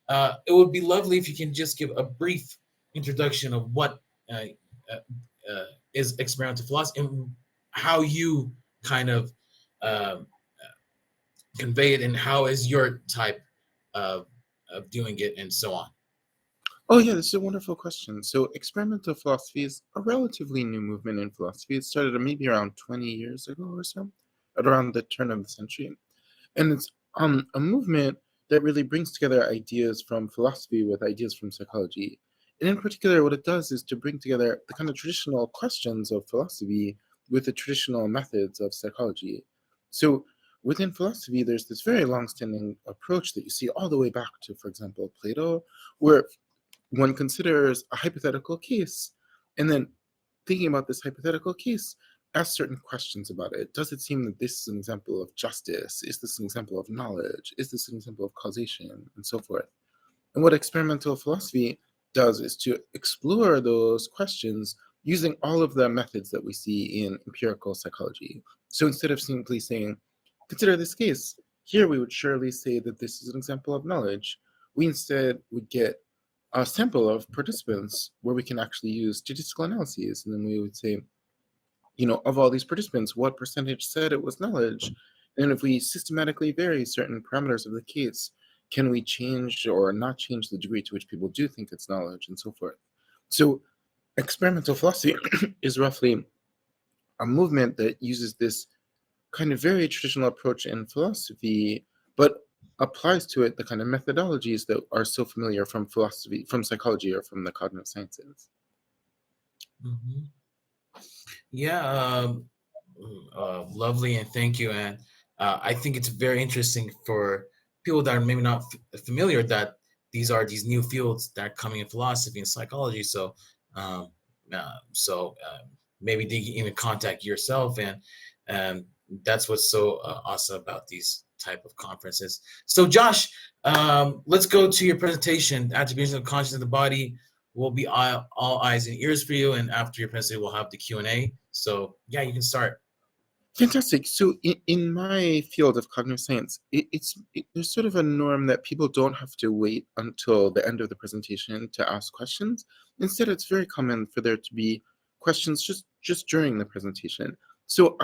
It would be lovely if you can just give a brief introduction of what uh, uh, is experimental philosophy and how you kind of uh, convey it, and how is your type of, doing it, and so on. Oh, yeah, this is a wonderful question. So, experimental philosophy is a relatively new movement in philosophy. It started maybe around 20 years ago or so, at around the turn of the century. And it's a movement that really brings together ideas from philosophy with ideas from psychology. And in particular, what it does is to bring together the kind of traditional questions of philosophy with the traditional methods of psychology. So, within philosophy, there's this very long-standing approach that you see all the way back to, for example, Plato, where one considers a hypothetical case and then thinking about this hypothetical case, ask certain questions about it. Does it seem that this is an example of justice? Is this an example of knowledge? Is this an example of causation? And so forth. And what experimental philosophy does is to explore those questions using all of the methods that we see in empirical psychology. So instead of simply saying, consider this case, here we would surely say that this is an example of knowledge. We instead would get a sample of participants where we can actually use statistical analyses. And then we would say, of all these participants, what percentage said it was knowledge? And if we systematically vary certain parameters of the case, can we change or not change the degree to which people do think it's knowledge, and so forth? So experimental philosophy is roughly a movement that uses this kind of very traditional approach in philosophy, but applies to it the kind of methodologies that are so familiar from philosophy, from psychology, or from the cognitive sciences. Mm-hmm. Yeah, lovely, and thank you. And I think it's very interesting for people that are maybe not familiar that these new fields that are coming in philosophy and psychology. So, um, maybe they can even contact yourself, and that's what's so awesome about these type of conferences. So, Josh, let's go to your presentation. Attributions of consciousness of the body will be all eyes and ears for you, and after your presentation, we'll have the Q&A. So, yeah, you can start. Fantastic. So in my field of cognitive science, there's sort of a norm that people don't have to wait until the end of the presentation to ask questions. Instead, it's very common for there to be questions just during the presentation. So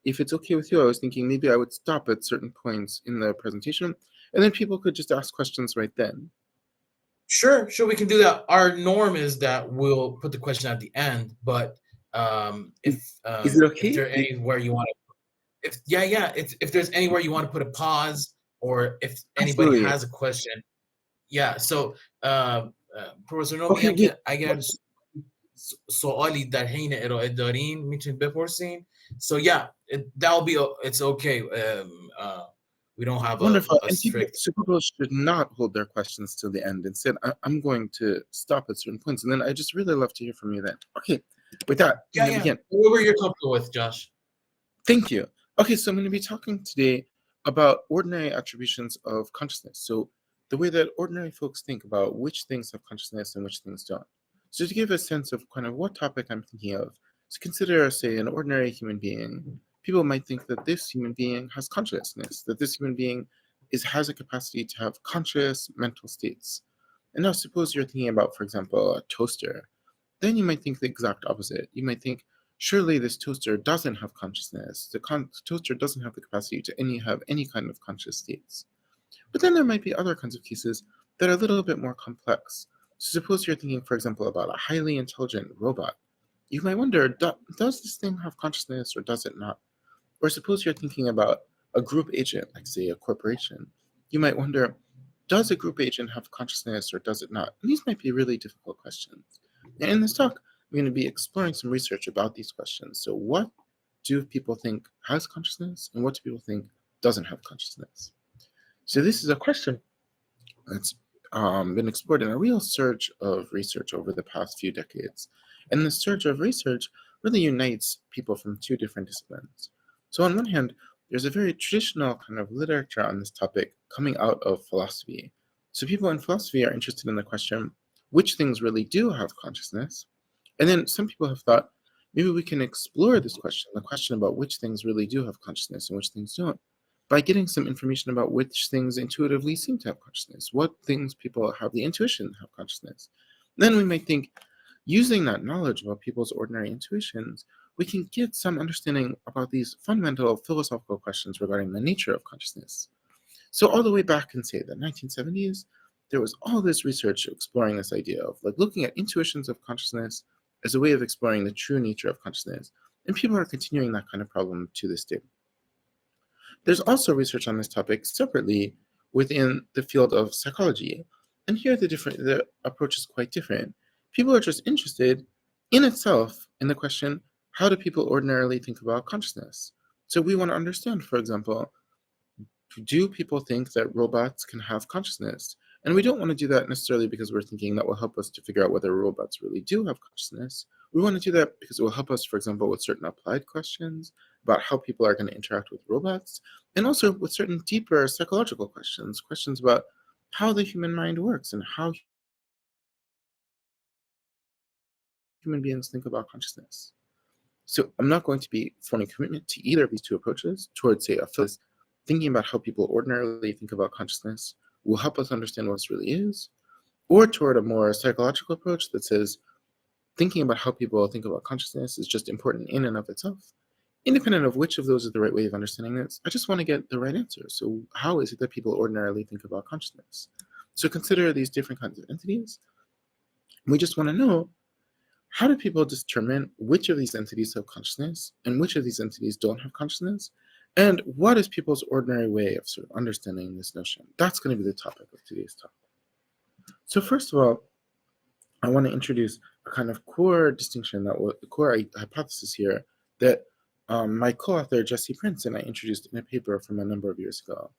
if it's okay with you, I was thinking maybe I would stop at certain points in the presentation, and then people could just ask questions right then. Sure, we can do that. Our norm is that we'll put the question at the end, but Is it okay? if there anywhere you want to, if there's anywhere you want to put a pause, or if anybody Absolutely. has a question, yeah. So, پروفسور نوب Okay, میگن که اگر سوالی در حین ارائه دارین میتونید بپرسین. So yeah, it's okay. We don't have wonderful. a And strict. people should not hold their questions till the end. Instead, I'm going to stop at certain points, and then I just really love to hear from you then. Okay, with that, I'm going to begin. Whatever you're comfortable with, Josh. Thank you. Okay, so I'm going to be talking today about ordinary attributions of consciousness. So the way that ordinary folks think about which things have consciousness and which things don't. So to give a sense of kind of what topic I'm thinking of, so consider, say, an ordinary human being. People might think that this human being has consciousness, that this human being has a capacity to have conscious mental states. And now suppose you're thinking about, for example, a toaster. Then you might think the exact opposite. You might think, surely this toaster doesn't have consciousness. The toaster doesn't have the capacity to have any kind of conscious states. But then there might be other kinds of cases that are a little bit more complex. So suppose you're thinking, for example, about a highly intelligent robot. You might wonder, does this thing have consciousness or does it not? Or suppose you're thinking about a group agent, like, say, a corporation. You might wonder, does a group agent have consciousness or does it not? And these might be really difficult questions. And in this talk, I'm going to be exploring some research about these questions. So what do people think has consciousness, and what do people think doesn't have consciousness? So this is a question that's been explored in a real surge of research over the past few decades. And this surge of research really unites people from two different disciplines. So on one hand, there's a very traditional kind of literature on this topic coming out of philosophy. So people in philosophy are interested in the question, which things really do have consciousness? And then some people have thought, maybe we can explore this question, the question about which things really do have consciousness and which things don't, by getting some information about which things intuitively seem to have consciousness, what things people have the intuition to have consciousness. Then we might think, using that knowledge about people's ordinary intuitions, we can get some understanding about these fundamental philosophical questions regarding the nature of consciousness. So all the way back in, say, the 1970s, there was all this research exploring this idea of looking at intuitions of consciousness as a way of exploring the true nature of consciousness. And people are continuing that kind of problem to this day. There's also research on this topic separately within the field of psychology. And here the approach is quite different. People are just interested in itself in the question, how do people ordinarily think about consciousness? So we want to understand, for example, do people think that robots can have consciousness? And we don't want to do that necessarily because we're thinking that will help us to figure out whether robots really do have consciousness. We want to do that because it will help us, for example, with certain applied questions about how people are going to interact with robots, and also with certain deeper psychological questions, questions about how the human mind works and how human beings think about consciousness. So I'm not going to be forming commitment to either of these two approaches towards, say, a philosophy. Thinking about how people ordinarily think about consciousness will help us understand what this really is, or toward a more psychological approach that says thinking about how people think about consciousness is just important in and of itself. Independent of which of those is the right way of understanding this, I just want to get the right answer. So how is it that people ordinarily think about consciousness? So consider these different kinds of entities. We just want to know, how do people determine which of these entities have consciousness and which of these entities don't have consciousness? And what is people's ordinary way of sort of understanding this notion? That's going to be the topic of today's talk. So first of all, I want to introduce a kind of core distinction, the core hypothesis here that my co-author Jesse Prince and I introduced in a paper from a number of years ago.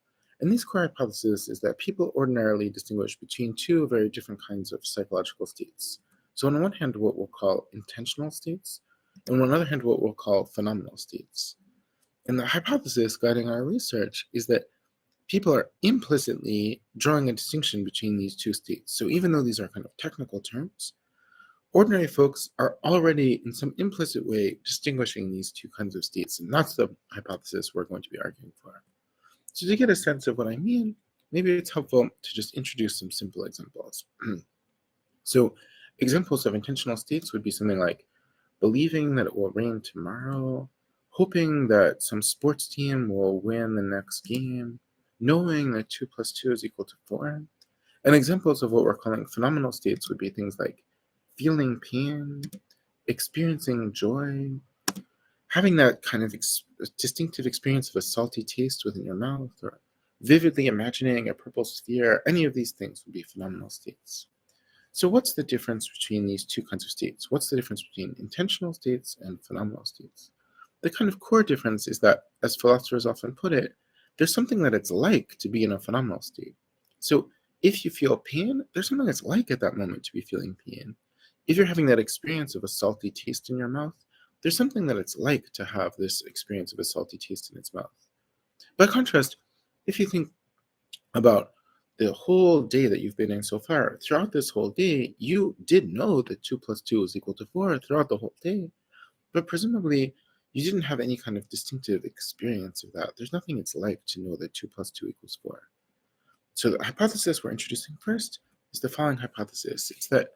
And this core hypothesis is that people ordinarily distinguish between two very different kinds of psychological states. So on one hand, what we'll call intentional states, and on the other hand, what we'll call phenomenal states. And the hypothesis guiding our research is that people are implicitly drawing a distinction between these two states. So even though these are kind of technical terms, ordinary folks are already in some implicit way distinguishing these two kinds of states. And that's the hypothesis we're going to be arguing for. So to get a sense of what I mean, maybe it's helpful to just introduce some simple examples. So examples of intentional states would be something like believing that it will rain tomorrow, hoping that some sports team will win the next game, knowing that 2 + 2 is equal to 4. And examples of what we're calling phenomenal states would be things like feeling pain, experiencing joy, having that kind of distinctive experience of a salty taste within your mouth, or vividly imagining a purple sphere. Any of these things would be phenomenal states. So what's the difference between these two kinds of states? What's the difference between intentional states and phenomenal states? The kind of core difference is that, as philosophers often put it, there's something that it's like to be in a phenomenal state. So if you feel pain, there's something it's like at that moment to be feeling pain. If you're having that experience of a salty taste in your mouth, there's something that it's like to have this experience of a salty taste in its mouth. By contrast, if you think about the whole day that you've been in so far, throughout this whole day, you did know that 2 + 2 is equal to 4 throughout the whole day, but presumably you didn't have any kind of distinctive experience of that. There's nothing it's like to know that 2 + 2 = 4. So the hypothesis we're introducing first is the following hypothesis. It's that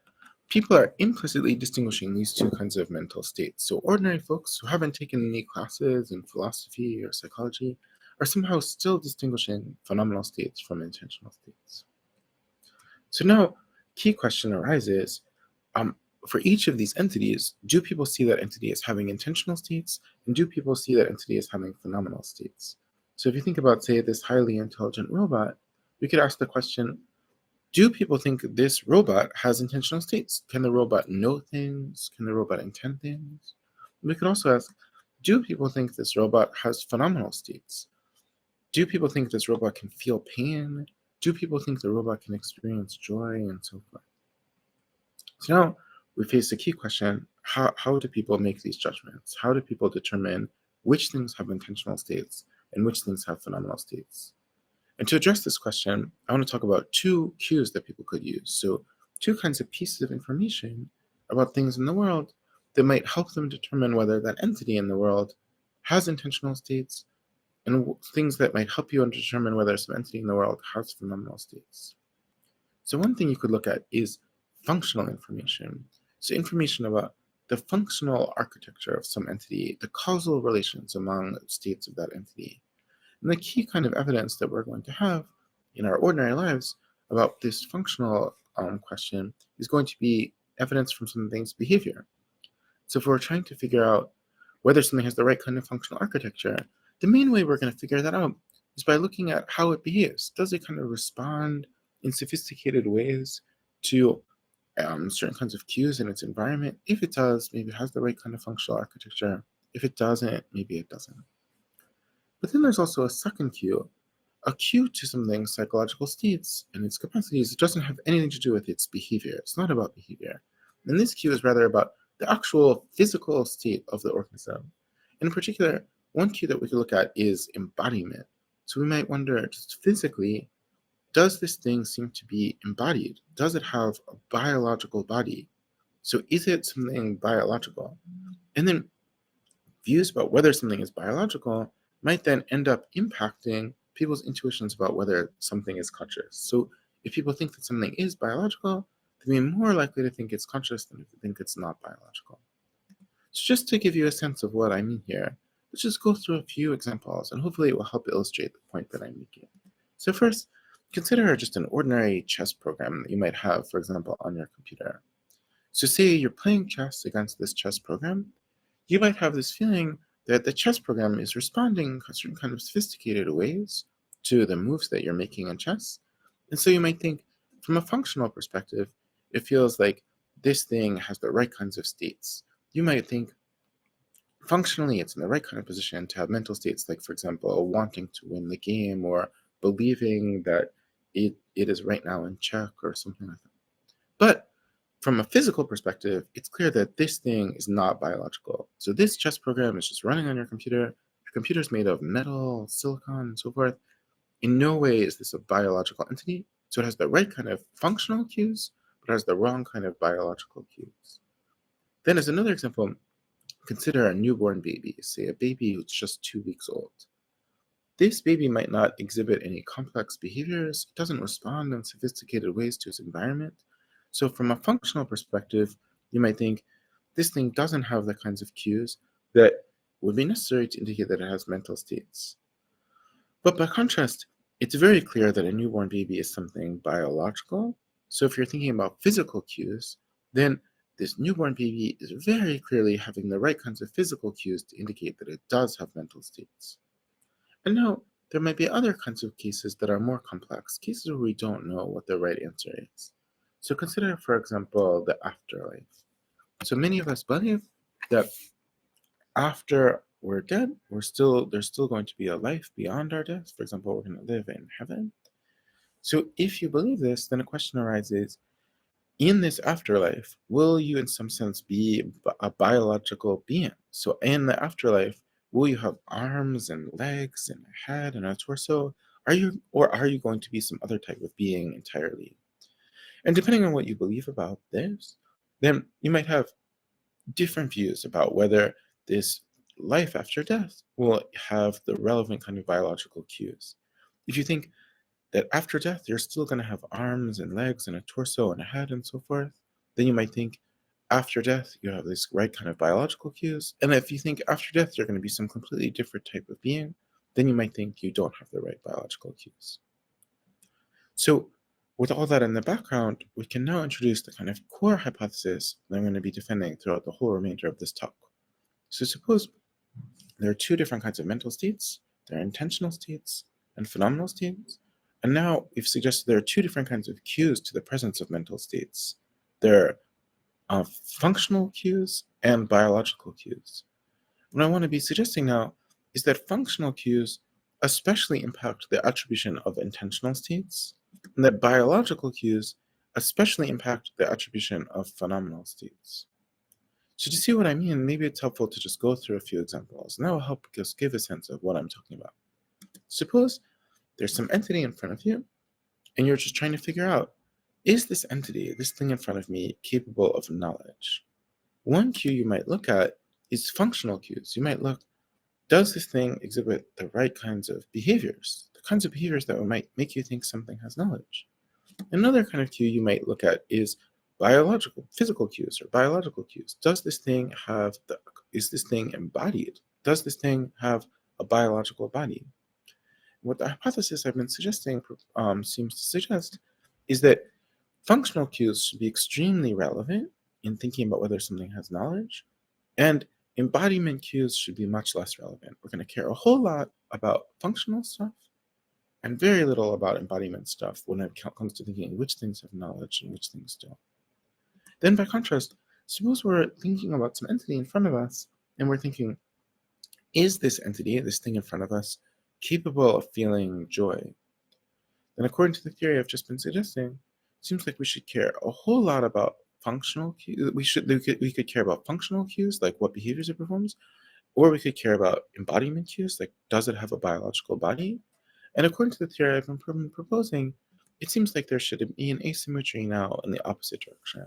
people are implicitly distinguishing these two kinds of mental states. So ordinary folks who haven't taken any classes in philosophy or psychology are somehow still distinguishing phenomenal states from intentional states. So now, key question arises, for each of these entities, do people see that entity as having intentional states, and do people see that entity as having phenomenal states? So if you think about, say, this highly intelligent robot, we could ask the question, do people think this robot has intentional states? Can the robot know things? Can the robot intend things? We could also ask, do people think this robot has phenomenal states? Do people think this robot can feel pain? Do people think the robot can experience joy, and so forth? So now we face a key question, how do people make these judgments? How do people determine which things have intentional states and which things have phenomenal states? And to address this question, I want to talk about two cues that people could use. So two kinds of pieces of information about things in the world that might help them determine whether that entity in the world has intentional states and things that might help you determine whether some entity in the world has phenomenal states. So one thing you could look at is functional information. So information about the functional architecture of some entity, the causal relations among states of that entity. And the key kind of evidence that we're going to have in our ordinary lives about this functional question is going to be evidence from something's behavior. So if we're trying to figure out whether something has the right kind of functional architecture, the main way we're going to figure that out is by looking at how it behaves. Does it kind of respond in sophisticated ways to certain kinds of cues in its environment? If it does, maybe it has the right kind of functional architecture. If it doesn't, maybe it doesn't. But then there's also a second cue, a cue to something's psychological states and its capacities. It doesn't have anything to do with its behavior. It's not about behavior. And this cue is rather about the actual physical state of the organism. In particular, one cue that we could look at is embodiment. So we might wonder, just physically, does this thing seem to be embodied? Does it have a biological body? So is it something biological? And then views about whether something is biological might then end up impacting people's intuitions about whether something is conscious. So if people think that something is biological, they'll be more likely to think it's conscious than if they think it's not biological. So just to give you a sense of what I mean here, let's just go through a few examples, and hopefully it will help illustrate the point that I'm making. So first, consider just an ordinary chess program that you might have, for example, on your computer. So say you're playing chess against this chess program, you might have this feeling that the chess program is responding in certain kind of sophisticated ways to the moves that you're making in chess. And so you might think, from a functional perspective, it feels like this thing has the right kinds of states. You might think, functionally, it's in the right kind of position to have mental states, like, for example, wanting to win the game or believing that it is right now in check or something like that. But from a physical perspective, it's clear that this thing is not biological. So this chess program is just running on your computer. Your computer's made of metal, silicon, and so forth. In no way is this a biological entity. So it has the right kind of functional cues, but it has the wrong kind of biological cues. Then as another example, consider a newborn baby, say a baby who's just 2 weeks old. This baby might not exhibit any complex behaviors. It doesn't respond in sophisticated ways to its environment. So from a functional perspective, you might think this thing doesn't have the kinds of cues that would be necessary to indicate that it has mental states. But by contrast, it's very clear that a newborn baby is something biological. So if you're thinking about physical cues, then this newborn baby is very clearly having the right kinds of physical cues to indicate that it does have mental states. And now, there might be other kinds of cases that are more complex, cases where we don't know what the right answer is. So consider, for example, the afterlife. So many of us believe that after we're dead, there's still going to be a life beyond our death. For example, we're going to live in heaven. So if you believe this, then a question arises, in this afterlife, will you in some sense be a biological being? So in the afterlife, will you have arms and legs and a head and a torso? Are you going to be some other type of being entirely? And depending on what you believe about this, then you might have different views about whether this life after death will have the relevant kind of biological cues. If you think that after death, you're still going to have arms and legs and a torso and a head and so forth, then you might think after death, you have this right kind of biological cues. And if you think after death, you're going to be some completely different type of being, then you might think you don't have the right biological cues. So with all that in the background, we can now introduce the kind of core hypothesis that I'm going to be defending throughout the whole remainder of this talk. So suppose there are 2 different kinds of mental states. There are intentional states and phenomenal states. And now we've suggested there are 2 different kinds of cues to the presence of mental states. There are functional cues and biological cues. What I want to be suggesting now is that functional cues especially impact the attribution of intentional states, and that biological cues especially impact the attribution of phenomenal states. So to see what I mean, maybe it's helpful to just go through a few examples, and that will help us give a sense of what I'm talking about. Suppose there's some entity in front of you, and you're just trying to figure out, is this entity, this thing in front of me, capable of knowledge? One cue you might look at is functional cues. You might look, Does this thing exhibit the right kinds of behaviors? The kinds of behaviors that might make you think something has knowledge. Another kind of cue you might look at is physical cues or biological cues. Is this thing embodied? Does this thing have a biological body? What the hypothesis I've been suggesting seems to suggest is that functional cues should be extremely relevant in thinking about whether something has knowledge, and embodiment cues should be much less relevant. We're going to care a whole lot about functional stuff and very little about embodiment stuff when it comes to thinking which things have knowledge and which things don't. Then by contrast, suppose we're thinking about some entity in front of us and we're thinking, is this entity, this thing in front of us, capable of feeling joy? Then according to the theory I've just been suggesting, it seems like we should care a whole lot about functional cues. We could care about functional cues, like what behaviors it performs, or we could care about embodiment cues, like does it have a biological body? And according to the theory I've been proposing, it seems like there should be an asymmetry now in the opposite direction.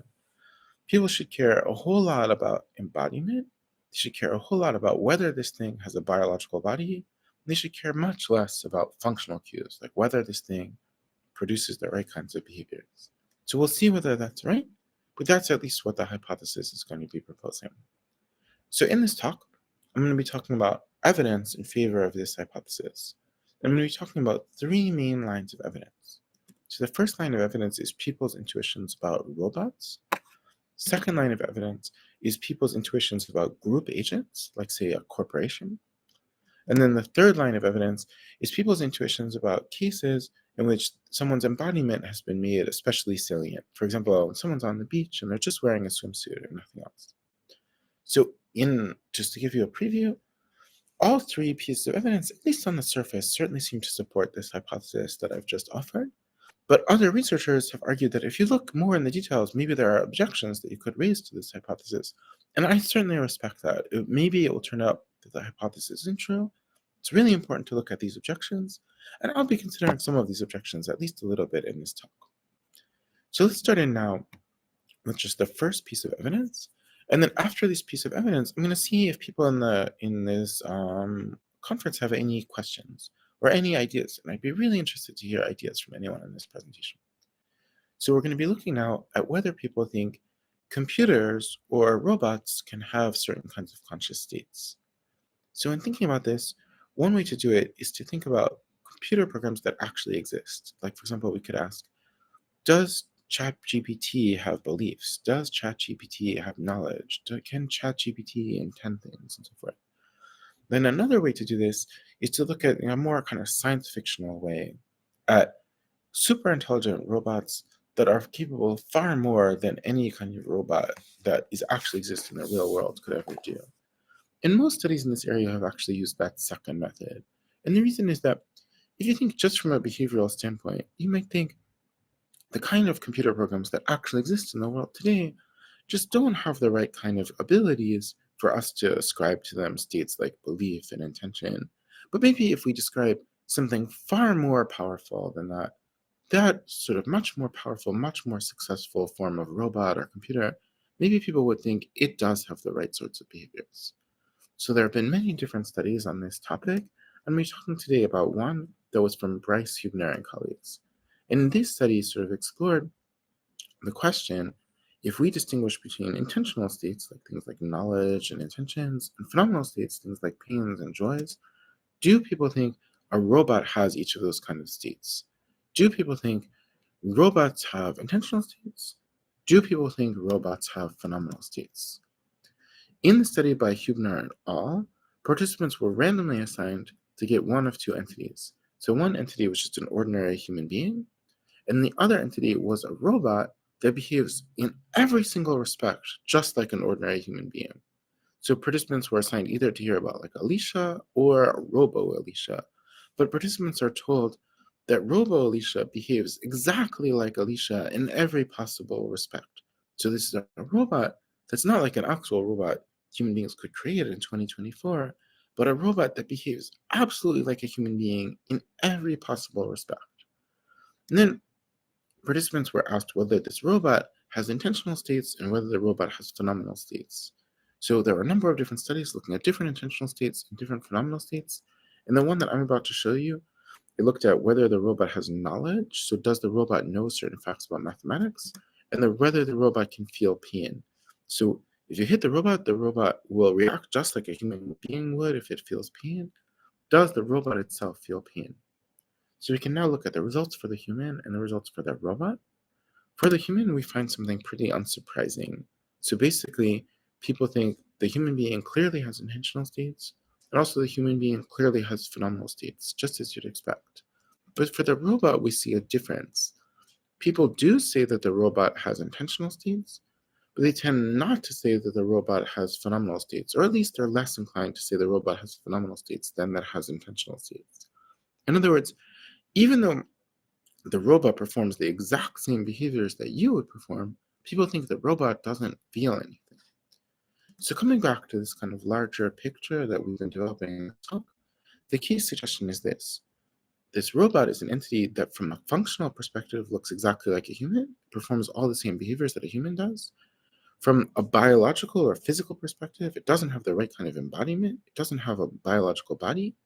People should care a whole lot about embodiment. They should care a whole lot about whether this thing has a biological body. They should care much less about functional cues, like whether this thing produces the right kinds of behaviors. So we'll see whether that's right, but that's at least what the hypothesis is going to be proposing. So in this talk, I'm going to be talking about evidence in favor of this hypothesis. I'm going to be talking about three main lines of evidence. So the first line of evidence is people's intuitions about robots. Second line of evidence is people's intuitions about group agents, like say a corporation. And then the third line of evidence is people's intuitions about cases in which someone's embodiment has been made especially salient. For example, when someone's on the beach and they're just wearing a swimsuit or nothing else. So just to give you a preview, all three pieces of evidence, at least on the surface, certainly seem to support this hypothesis that I've just offered. But other researchers have argued that if you look more in the details, maybe there are objections that you could raise to this hypothesis. And I certainly respect that. Maybe it will turn out that the hypothesis isn't true. It's really important to look at these objections. And I'll be considering some of these objections at least a little bit in this talk. So let's start in now with just the first piece of evidence. And then after this piece of evidence, I'm going to see if people in this conference have any questions or any ideas. And I'd be really interested to hear ideas from anyone in this presentation. So we're going to be looking now at whether people think computers or robots can have certain kinds of conscious states. So in thinking about this, one way to do it is to think about computer programs that actually exist. Like, for example, we could ask, does ChatGPT have beliefs? Does ChatGPT have knowledge? Can ChatGPT intend things and so forth? Then another way to do this is to look at in a more kind of science fictional way at super intelligent robots that are capable of far more than any kind of robot that actually exists in the real world could ever do. And most studies in this area have actually used that second method. And the reason is that if you think just from a behavioral standpoint, you might think the kind of computer programs that actually exist in the world today just don't have the right kind of abilities for us to ascribe to them states like belief and intention. But maybe if we describe something far more powerful than that sort of much more powerful, much more successful form of robot or computer, maybe people would think it does have the right sorts of behaviors. So there have been many different studies on this topic, and we're talking today about one that was from Bryce Hubner and colleagues. And this study sort of explored the question, if we distinguish between intentional states, like things like knowledge and intentions, and phenomenal states, things like pains and joys, do people think a robot has each of those kind of states? Do people think robots have intentional states? Do people think robots have phenomenal states? In the study by Hubner et al., participants were randomly assigned to get one of two entities. So one entity was just an ordinary human being, and the other entity was a robot that behaves in every single respect just like an ordinary human being. So participants were assigned either to hear about like Alicia or Robo Alicia, but participants are told that Robo Alicia behaves exactly like Alicia in every possible respect. So this is a robot that's not like an actual robot human beings could create in 2024, but a robot that behaves absolutely like a human being in every possible respect. And then participants were asked whether this robot has intentional states and whether the robot has phenomenal states. So there are a number of different studies looking at different intentional states and different phenomenal states. And the one that I'm about to show you, it looked at whether the robot has knowledge. So does the robot know certain facts about mathematics? And whether the robot can feel pain. So if you hit the robot will react just like a human being would if it feels pain. Does the robot itself feel pain? So we can now look at the results for the human and the results for the robot. For the human, we find something pretty unsurprising. So basically, people think the human being clearly has intentional states, and also the human being clearly has phenomenal states, just as you'd expect. But for the robot, we see a difference. People do say that the robot has intentional states, but they tend not to say that the robot has phenomenal states, or at least they're less inclined to say the robot has phenomenal states than that has intentional states. In other words, even though the robot performs the exact same behaviors that you would perform, people think the robot doesn't feel anything. So coming back to this kind of larger picture that we've been developing in this talk, the key suggestion is this. This robot is an entity that from a functional perspective looks exactly like a human, performs all the same behaviors that a human does. From a biological or physical perspective, it doesn't have the right kind of embodiment. It doesn't have a biological body.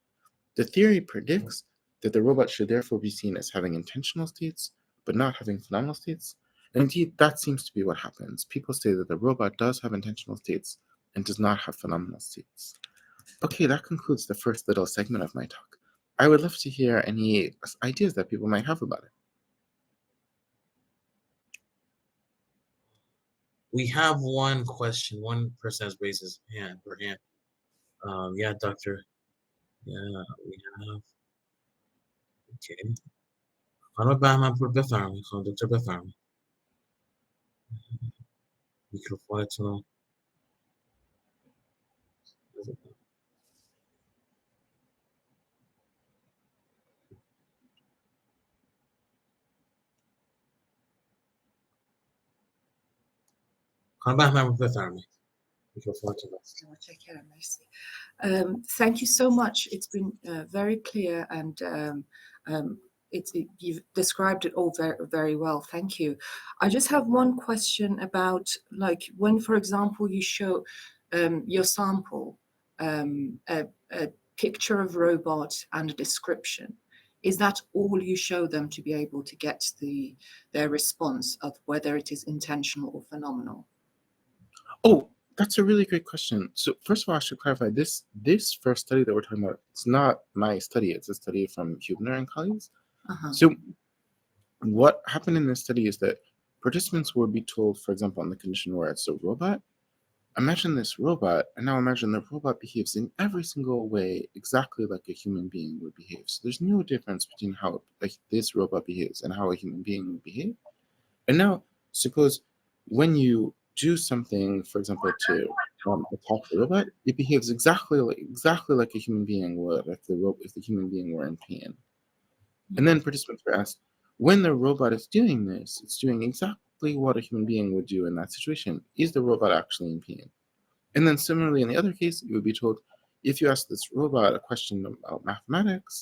The theory predicts that the robot should therefore be seen as having intentional states, but not having phenomenal states. And indeed, that seems to be what happens. People say that the robot does have intentional states and does not have phenomenal states. Okay, that concludes the first little segment of my talk. I would love to hear any ideas that people might have about it. We have one question. One person has raised his hand. Yeah, doctor. Yeah, we have. Okay. خانم بهمن پور بفرمایید. خانم دکتر بفرمایید. میکروفونتون رو خانم بهمن پور بفرمایید. میکروفونتون رو Thank you so much. It's been very clear, and you've described it all very, very well. Thank you. I just have one question about, like, when, for example, you show your sample, a picture of robot and a description. Is that all you show them to be able to get their response of whether it is intentional or phenomenal? Oh, that's a really great question. So first of all, I should clarify this first study that we're talking about, it's not my study. It's a study from Hubner and colleagues. So what happened in this study is that participants would be told, for example, on the condition where it's a robot, imagine this robot, and now imagine the robot behaves in every single way exactly like a human being would behave. So there's no difference between how this robot behaves and how a human being would behave. And now suppose when you do something, for example, to attack the robot, it behaves exactly like a human being would if the human being were in pain. And then participants were asked, when the robot is doing this, it's doing exactly what a human being would do in that situation. Is the robot actually in pain? And then similarly, in the other case, you would be told, if you ask this robot a question about mathematics,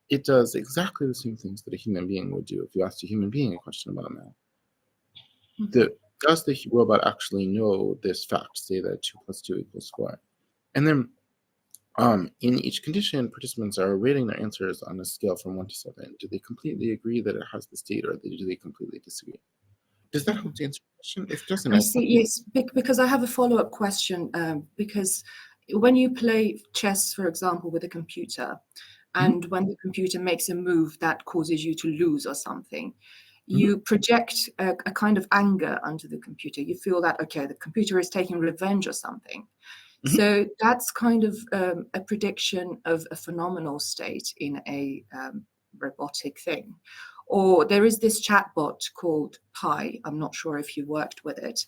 it does exactly the same things that a human being would do if you asked a human being a question about math. Does the robot actually know this fact, say that 2 + 2 = 4? And then in each condition, participants are rating their answers on a scale from 1 to 7. Do they completely agree that it has the state, or do they completely disagree? Does that help to answer the question? If it doesn't, I see, yes, because I have a follow-up question. Because when you play chess, for example, with a computer, and when the computer makes a move that causes you to lose or something, you project a kind of anger onto the computer. You feel that, okay, the computer is taking revenge or something. So that's kind of a prediction of a phenomenal state in a robotic thing. Or there is this chatbot called Pi. I'm not sure if you worked with it.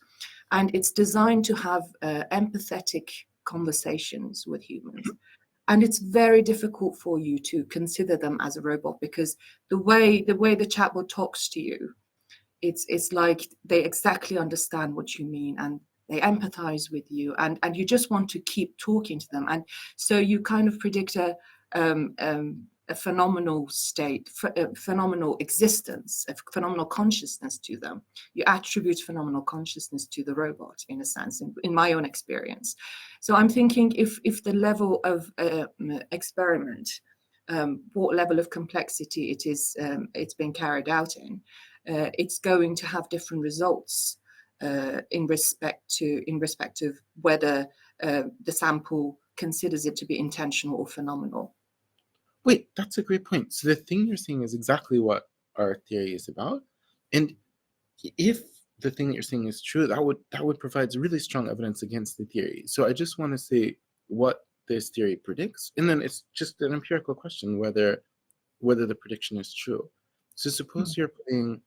And it's designed to have empathetic conversations with humans. And it's very difficult for you to consider them as a robot, because the way the chatbot talks to you, it's like they exactly understand what you mean, and they empathize with you, and you just want to keep talking to them. And so you kind of predict a a phenomenal state, phenomenal existence, a phenomenal consciousness to them. You attribute phenomenal consciousness to the robot, in a sense, in my own experience. So I'm thinking if the level of experiment, what level of complexity it is, it's been carried out in, it's going to have different results in respect of whether the sample considers it to be intentional or phenomenal. Wait, that's a great point. So the thing you're saying is exactly what our theory is about. And if the thing that you're saying is true, that would provide really strong evidence against the theory. So I just want to say what this theory predicts, and then it's just an empirical question whether the prediction is true. So suppose you're playing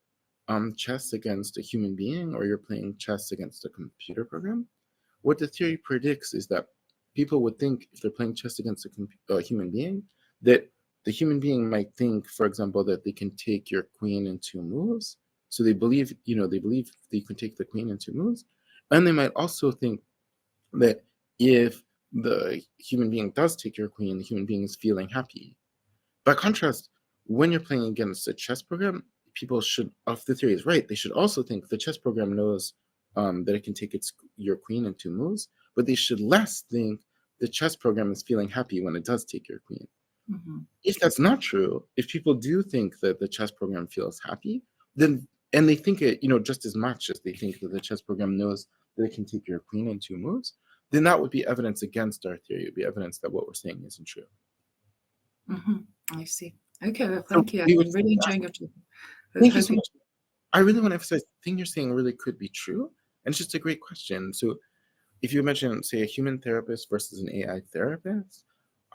chess against a human being, or you're playing chess against a computer program. What the theory predicts is that people would think, if they're playing chess against a human being, that the human being might think, for example, that they can take your queen in 2 moves. So they believe they can take the queen in 2 moves. And they might also think that if the human being does take your queen, the human being is feeling happy. By contrast, when you're playing against a chess program, people should, if the theory is right, they should also think the chess program knows that it can take your queen in 2 moves, but they should less think the chess program is feeling happy when it does take your queen. Mm-hmm. If that's not true, if people do think that the chess program feels happy, then, and they think it, just as much as they think that the chess program knows that it can take your queen in 2 moves, then that would be evidence against our theory. It would be evidence that what we're saying isn't true. Mm-hmm. I see. Okay, well, thank you. I'm really enjoying your talk. Thank you so much. I really want to emphasize the thing you're saying really could be true, and it's just a great question. So if you imagine, say, a human therapist versus an AI therapist,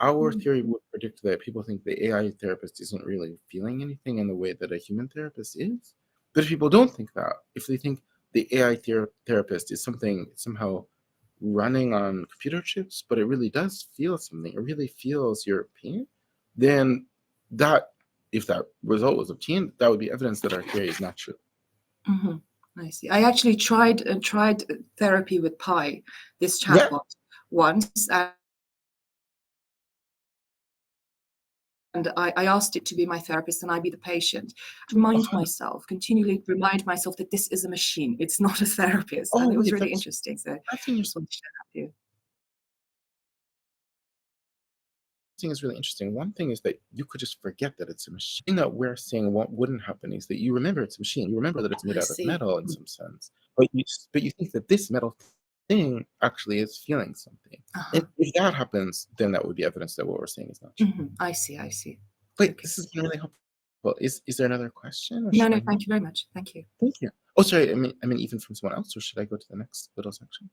our theory would predict that people think the AI therapist isn't really feeling anything in the way that a human therapist is. But if people don't think that, if they think the AI therapist is somehow running on computer chips, but it really does feel something, it really feels your pain, then if that result was obtained, that would be evidence that our theory is not true. Mm-hmm. I see. I actually tried therapy with Pi, this chatbot, once, and I asked it to be my therapist and I be the patient. Continually remind myself that this is a machine. It's not a therapist. And it was really interesting. So I think you're so thing is really interesting. One thing is that you could just forget that it's a machine. That we're saying what wouldn't happen is that you remember it's a machine. You remember that it's made out of metal in some sense, but you think that this metal thing actually is feeling something. And if that happens, then that would be evidence that what we're saying is not true. Mm-hmm. I see. Wait, this is really helpful. Is there another question? Or no, thank you very much. Thank you. Thank you. Oh, sorry. I mean, even from someone else, or should I go to the next little section?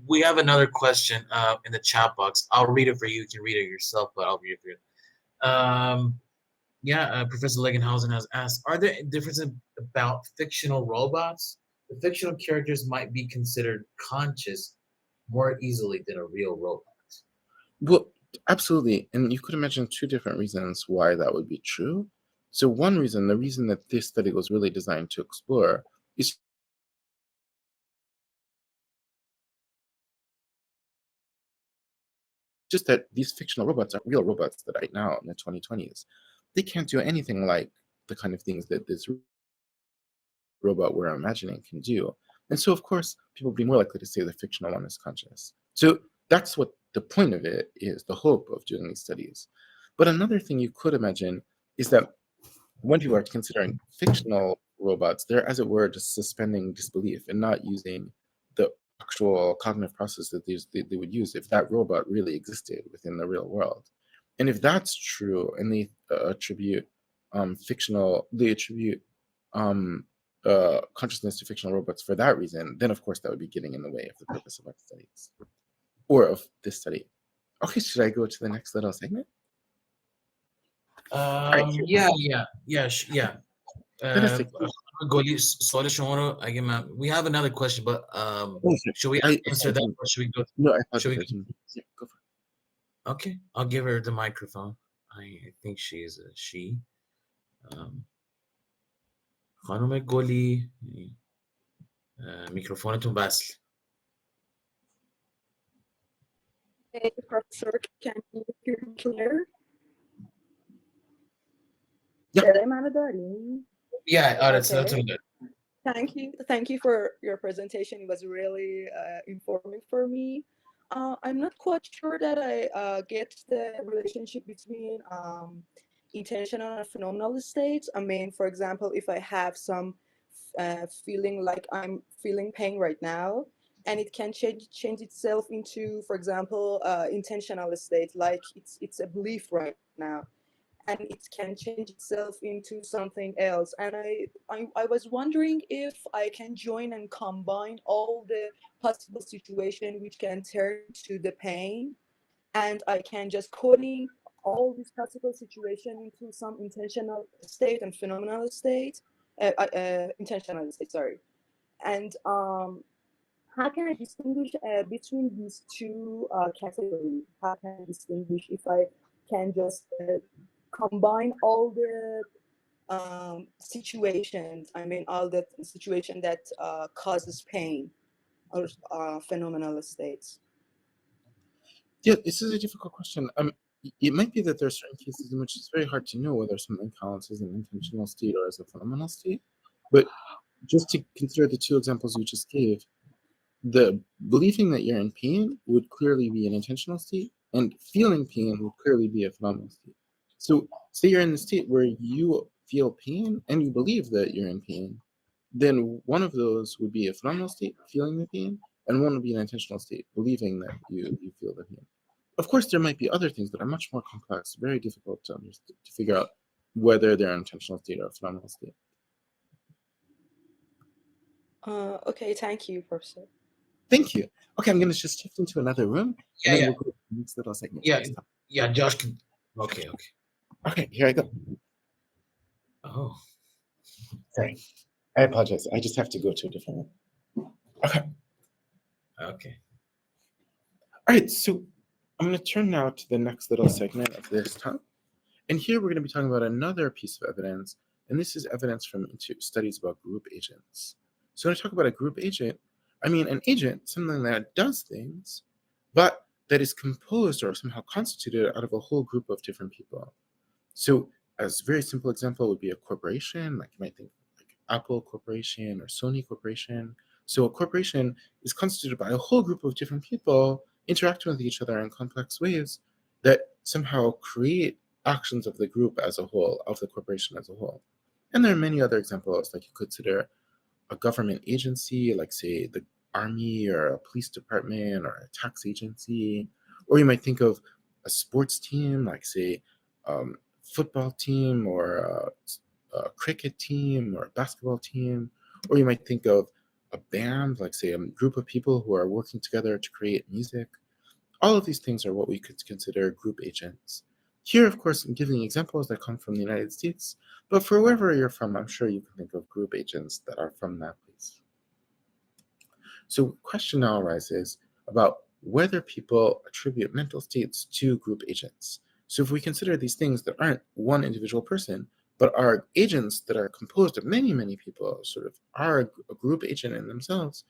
We have another question in the chat box. I'll read it for you. You can read it yourself, but I'll read it for you. Professor Legenhausen has asked, are there differences about fictional robots? The fictional characters might be considered conscious more easily than a real robot. Well, absolutely. And you could imagine 2 different reasons why that would be true. So one reason, the reason that this study was really designed to explore, is just that these fictional robots are real robots that right now in the 2020s, they can't do anything like the kind of things that this robot we're imagining can do. And so, of course, people would be more likely to say the fictional one is conscious. So that's what the point of it is, the hope of doing these studies. But another thing you could imagine is that when people are considering fictional robots, they're, as it were, just suspending disbelief and not using the actual cognitive process that they would use if that robot really existed within the real world. And if that's true, and they attribute consciousness to fictional robots for that reason, then of course that would be getting in the way of the purpose of our studies, or of this study. Okay, should I go to the next little segment? Yeah. We have another question, but should we answer that, or should we go? No, I thought yeah, go for it. Okay, I'll give her the microphone. I think she's a she. خانم گلی میکروفونتون وصل. Hey, Professor, can you hear me clear? Yeah. صدای منو داری؟ Yeah, that's Okay. good. Thank you for your presentation. It was really informative for me. I'm not quite sure that I get the relationship between intentional and phenomenal states. I mean, for example, if I have some feeling like I'm feeling pain right now, and it can change itself into, for example, intentional state, like it's a belief right now, and it can change itself into something else. And I was wondering if I can join and combine all the possible situation which can turn to the pain, and I can just coding all these possible situation into some intentional state and phenomenal state, intentional state, sorry. And how can I distinguish between these two categories? How can I distinguish if I can just combine all the situations, I mean, all the situation that causes pain or phenomenal states? Yeah, this is a difficult question. It might be that there are certain cases in which it's very hard to know whether something counts as an intentional state or as a phenomenal state. But just to consider the two examples you just gave, the believing that you're in pain would clearly be an intentional state, and feeling pain would clearly be a phenomenal state. So say you're in the state where you feel pain and you believe that you're in pain, then one of those would be a phenomenal state, feeling the pain, and one would be an intentional state, believing that you feel the pain. Of course, there might be other things that are much more complex, very difficult to understand, to figure out whether they're an intentional state or a phenomenal state. Okay, thank you, Professor. Thank you. Okay, I'm going to just shift into another room, and then we'll go to the next little segment. Yeah, Josh can. Okay. Okay, here I go. Oh. Sorry. I apologize. I just have to go to a different room. Okay. All right, so I'm going to turn now to the next little segment of this talk. And here we're going to be talking about another piece of evidence, and this is evidence from studies about group agents. So when I talk about a group agent, I mean an agent, something that does things, but that is composed or somehow constituted out of a whole group of different people. So as a very simple example would be a corporation, like you might think like Apple Corporation or Sony Corporation. So a corporation is constituted by a whole group of different people interacting with each other in complex ways that somehow create actions of the group as a whole, of the corporation as a whole. And there are many other examples, like you consider a government agency, like say the army or a police department or a tax agency, or you might think of a sports team, like say football team or a cricket team or a basketball team, or you might think of a band, like say a group of people who are working together to create music. All of these things are what we could consider group agents. Here, of course, I'm giving examples that come from the United States, but for wherever you're from, I'm sure you can think of group agents that are from that place. So the question now arises about whether people attribute mental states to group agents. So if we consider these things that aren't one individual person, but are agents that are composed of many, many people, sort of are a group agent in themselves,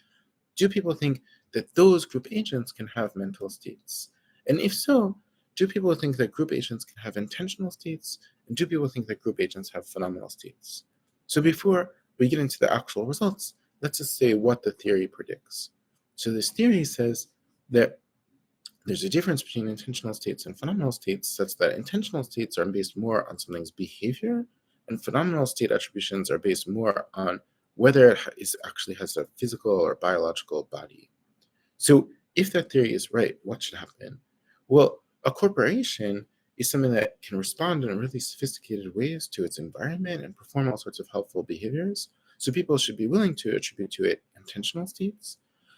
do people think that those group agents can have mental states? And if so, do people think that group agents can have intentional states? And do people think that group agents have phenomenal states? So before we get into the actual results, let's just say what the theory predicts. So this theory says that there's a difference between intentional states and phenomenal states, such that intentional states are based more on something's behavior, and phenomenal state attributions are based more on whether it actually has a physical or biological body. So if that theory is right, what should happen? Well, a corporation is something that can respond in really sophisticated ways to its environment and perform all sorts of helpful behaviors. So people should be willing to attribute to it intentional states.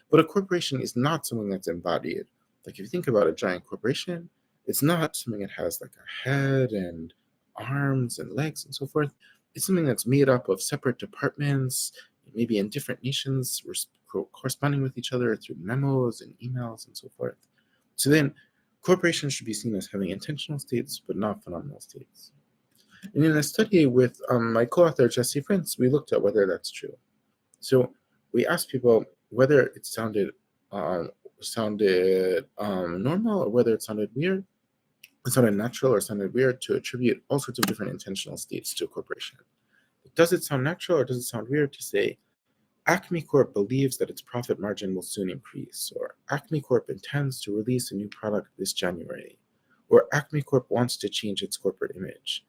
But a corporation is not something that's embodied. Like if you think about a giant corporation, it's not something that has like a head and arms and legs and so forth. It's something that's made up of separate departments, maybe in different nations, corresponding with each other through memos and emails and so forth. So then corporations should be seen as having intentional states, but not phenomenal states. And in a study with my co-author, Jesse Prince, we looked at whether that's true. So we asked people whether it sounded normal or whether it sounded weird it sounded natural or sounded weird to attribute all sorts of different intentional states to a corporation. Does it sound natural or does it sound weird to say, Acme Corp believes that its profit margin will soon increase, or Acme Corp intends to release a new product this January, or Acme Corp wants to change its corporate image?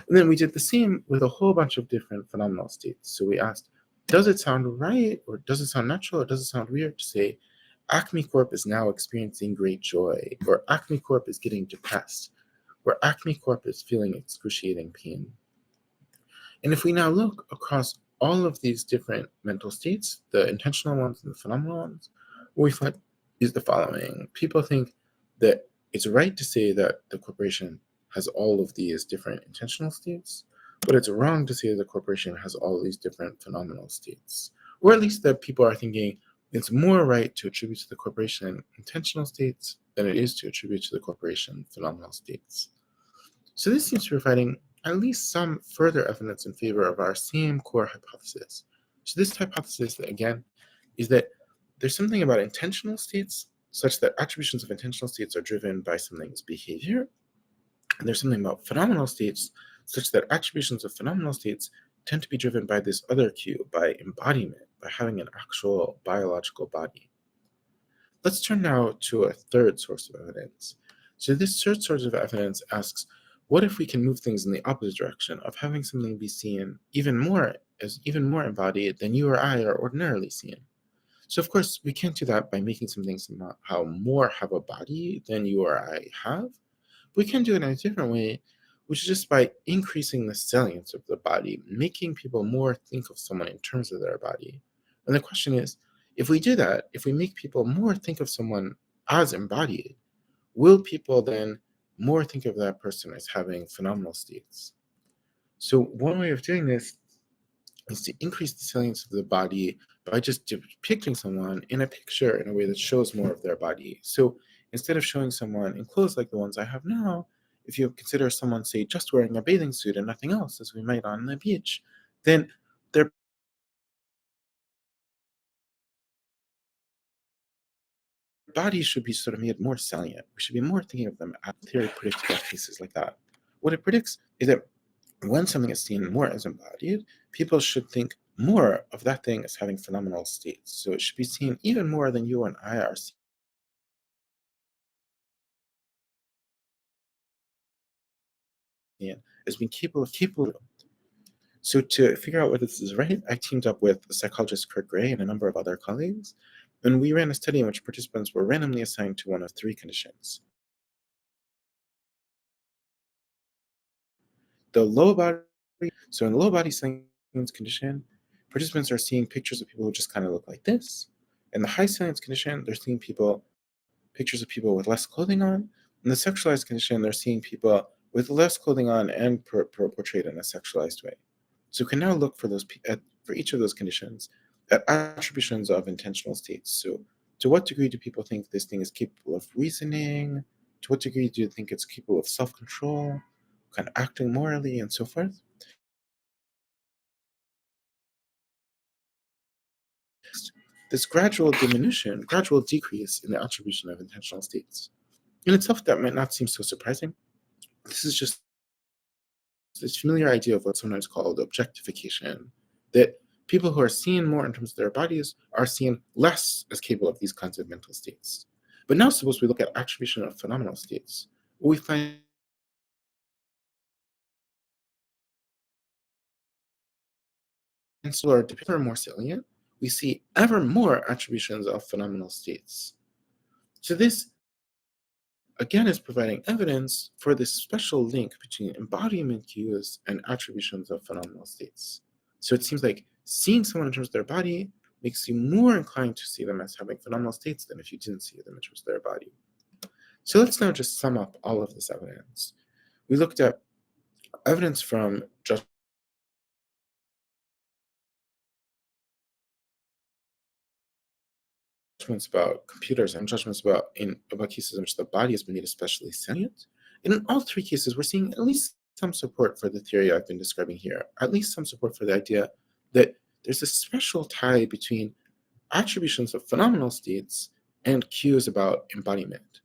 And then we did the same with a whole bunch of different phenomenal states. So we asked, does it sound right, or does it sound natural, or does it sound weird to say, Acme Corp is now experiencing great joy, or Acme Corp is getting depressed, or Acme Corp is feeling excruciating pain? And if we now look across all of these different mental states, the intentional ones and the phenomenal ones, what we find is the following. People think that it's right to say that the corporation has all of these different intentional states, but it's wrong to say the corporation has all of these different phenomenal states. Or at least that people are thinking it's more right to attribute to the corporation intentional states than it is to attribute to the corporation phenomenal states. So this seems to be providing at least some further evidence in favor of our same core hypothesis. So this hypothesis, again, is that there's something about intentional states such that attributions of intentional states are driven by something's behavior, and there's something about phenomenal states such that attributions of phenomenal states tend to be driven by this other cue, by embodiment, by having an actual biological body. Let's turn now to a third source of evidence. So this third source of evidence asks, what if we can move things in the opposite direction of having something be seen even more embodied than you or I are ordinarily seen? So of course, we can't do that by making something somehow more have a body than you or I have. We can do it in a different way, which is just by increasing the salience of the body, making people more think of someone in terms of their body. And the question is, if we do that, if we make people more think of someone as embodied, will people then more think of that person as having phenomenal states? So one way of doing this is to increase the salience of the body by just depicting someone in a picture in a way that shows more of their body. So instead of showing someone in clothes like the ones I have now, if you consider someone, say, just wearing a bathing suit and nothing else, as we might on the beach, then their bodies should be sort of made more salient. We should be more thinking of them as theory predicts about cases like that. What it predicts is that when something is seen more as embodied, people should think more of that thing as having phenomenal states. So it should be seen even more than you and I are seeing as being capable. So to figure out whether this is right, I teamed up with psychologist Kurt Gray and a number of other colleagues, and we ran a study in which participants were randomly assigned to one of three conditions. The low body, so in the low body salience condition, participants are seeing pictures of people who just kind of look like this. In the high salience condition, they're seeing pictures of people with less clothing on. In the sexualized condition, they're seeing people with less clothing on and portrayed in a sexualized way. So we can now look for for each of those conditions at attributions of intentional states. So to what degree do people think this thing is capable of reasoning? To what degree do you think it's capable of self-control, kind of acting morally, and so forth? This gradual decrease in the attribution of intentional states. In itself, that might not seem so surprising. This is just this familiar idea of what's sometimes called objectification, that people who are seen more in terms of their bodies are seen less as capable of these kinds of mental states. But now suppose we look at attribution of phenomenal states. What we find are ever more salient, we see ever more attributions of phenomenal states. So this, again, is providing evidence for this special link between embodiment cues and attributions of phenomenal states. So it seems like seeing someone in terms of their body makes you more inclined to see them as having phenomenal states than if you didn't see them in terms of their body. So let's now just sum up all of this evidence. We looked at evidence from judgments about computers and judgments about cases in which the body has been made especially salient. And in all three cases, we're seeing at least some support for the theory I've been describing here, at least some support for the idea that there's a special tie between attributions of phenomenal states and cues about embodiment.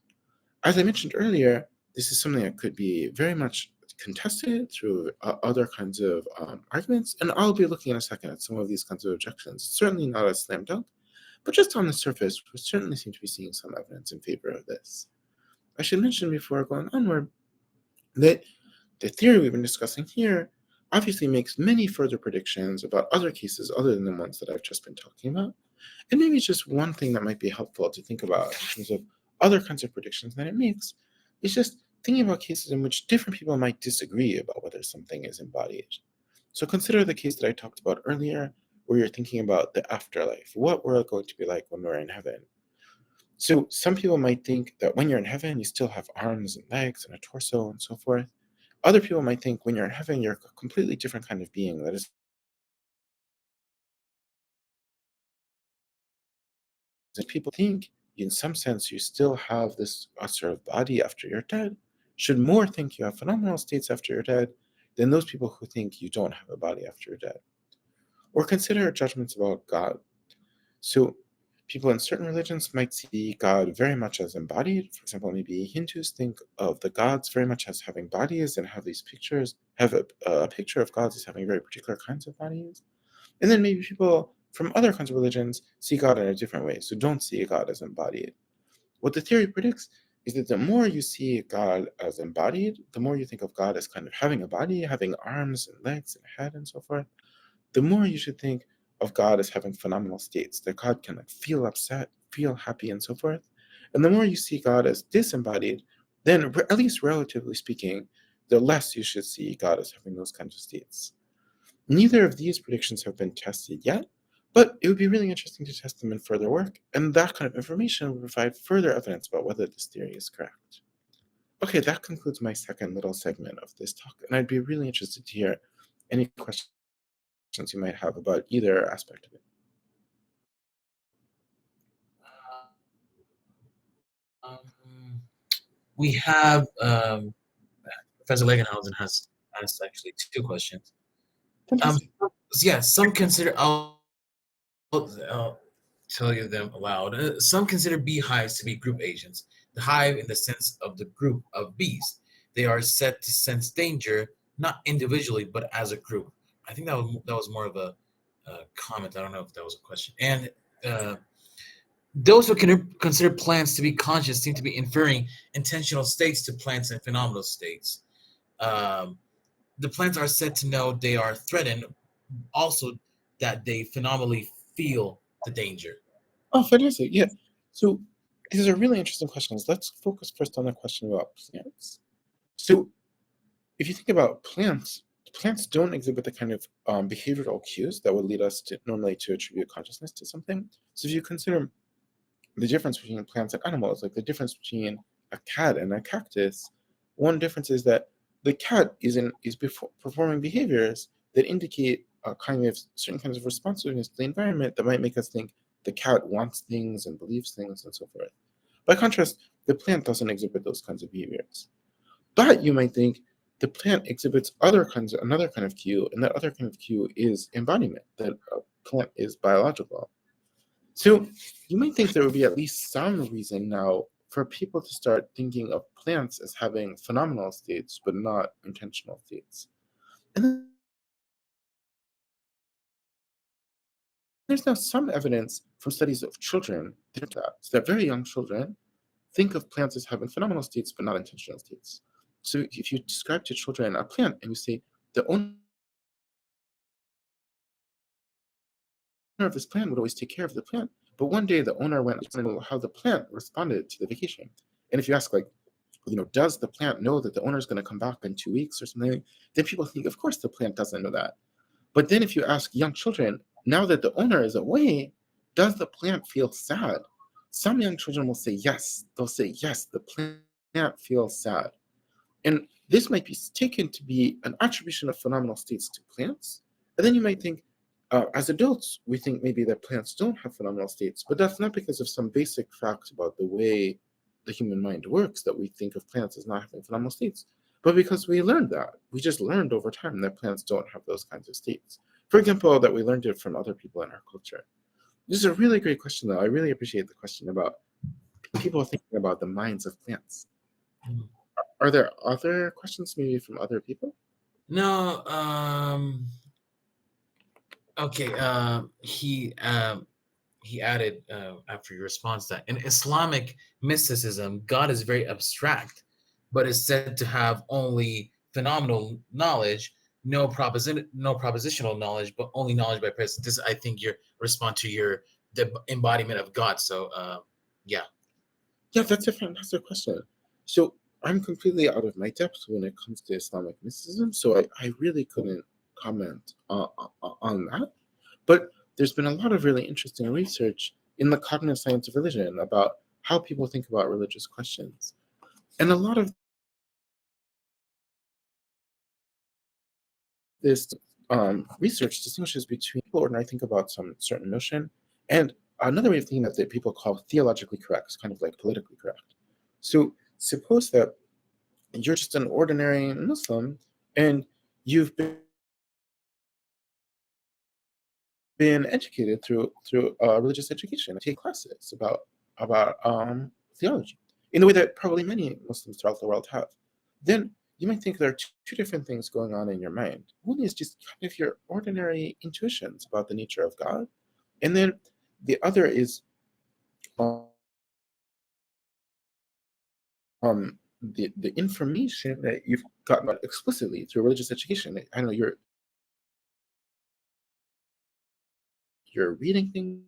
As I mentioned earlier, this is something that could be very much contested through other kinds of arguments, and I'll be looking in a second at some of these kinds of objections. It's certainly not a slam dunk, but just on the surface, we certainly seem to be seeing some evidence in favor of this. I should mention before going onward that the theory we've been discussing here obviously makes many further predictions about other cases other than the ones that I've just been talking about. And maybe just one thing that might be helpful to think about in terms of other kinds of predictions that it makes is just thinking about cases in which different people might disagree about whether something is embodied. So consider the case that I talked about earlier, where you're thinking about the afterlife, what we're going to be like when we're in heaven. So some people might think that when you're in heaven, you still have arms and legs and a torso and so forth. Other people might think when you're in heaven, you're a completely different kind of being. That is, if people think in some sense you still have this sort of body after you're dead, should more think you have phenomenal states after you're dead than those people who think you don't have a body after you're dead. Or consider judgments about God. So people in certain religions might see God very much as embodied. For example, maybe Hindus think of the gods very much as having bodies and have these pictures, have a picture of gods as having very particular kinds of bodies. And then maybe people from other kinds of religions see God in a different way, so don't see God as embodied. What the theory predicts is that the more you see God as embodied, the more you think of God as kind of having a body, having arms and legs and a head and so forth, the more you should think of God as having phenomenal states, that God can feel upset, feel happy, and so forth. And the more you see God as disembodied, then at least relatively speaking, the less you should see God as having those kinds of states. Neither of these predictions have been tested yet, but it would be really interesting to test them in further work, and that kind of information will provide further evidence about whether this theory is correct. Okay, that concludes my second little segment of this talk, and I'd be really interested to hear any questions you might have about either aspect of it. We have Professor Legenhausen has asked actually 2 questions. Yeah, some consider, I'll tell you them aloud. Some consider beehives to be group agents. The hive in the sense of the group of bees. They are said to sense danger, not individually, but as a group. I think that was more of a comment. I don't know if that was a question. And those who can consider plants to be conscious seem to be inferring intentional states to plants and phenomenal states. The plants are said to know they are threatened, also that they phenomenally feel the danger. Oh, fantastic. Yeah. So these are really interesting questions. Let's focus first on the question about plants. So if you think about plants don't exhibit the kind of behavioral cues that would lead us to normally to attribute consciousness to something. So if you consider the difference between plants and animals, like the difference between a cat and a cactus, one difference is that the cat is performing behaviors that indicate a kind of certain kinds of responsiveness to the environment that might make us think the cat wants things and believes things and so forth. By contrast, the plant doesn't exhibit those kinds of behaviors. But you might think the plant exhibits another kind of cue, and that other kind of cue is embodiment, that a plant is biological. So you might think there would be at least some reason now for people to start thinking of plants as having phenomenal states, but not intentional states. And then there's now some evidence from studies of children that very young children think of plants as having phenomenal states, but not intentional states. So if you describe to children a plant and you say, the owner of this plant would always take care of the plant, but one day the owner went to know how the plant responded to the vacation. And if you ask, does the plant know that the owner is going to come back in 2 weeks or something, then people think, of course the plant doesn't know that. But then if you ask young children, now that the owner is away, does the plant feel sad? Some young children will say yes. They'll say, yes, the plant feels sad. And this might be taken to be an attribution of phenomenal states to plants. And then you might think, as adults, we think maybe that plants don't have phenomenal states, but that's not because of some basic facts about the way the human mind works that we think of plants as not having phenomenal states, but because we learned that. We just learned over time that plants don't have those kinds of states. For example, that we learned it from other people in our culture. This is a really great question, though. I really appreciate the question about people thinking about the minds of plants. Are there other questions maybe from other people? No, okay. He added after your response that in Islamic mysticism, God is very abstract, but is said to have only phenomenal knowledge, no propositional knowledge, but only knowledge by presence. This, I think, your response to the embodiment of God. So, yeah. Yeah, that's a fantastic question. So I'm completely out of my depth when it comes to Islamic mysticism, so I really couldn't comment on that. But there's been a lot of really interesting research in the cognitive science of religion about how people think about religious questions. And a lot of this research distinguishes between people ordinarily think about some certain notion and another way of thinking that people call theologically correct, kind of like politically correct. So suppose that you're just an ordinary Muslim and you've been educated through religious education, take classes about theology in the way that probably many Muslims throughout the world have. Then you might think there are two different things going on in your mind. One is just kind of your ordinary intuitions about the nature of God, and then the other is the information that you've gotten explicitly through religious education. I know you're reading things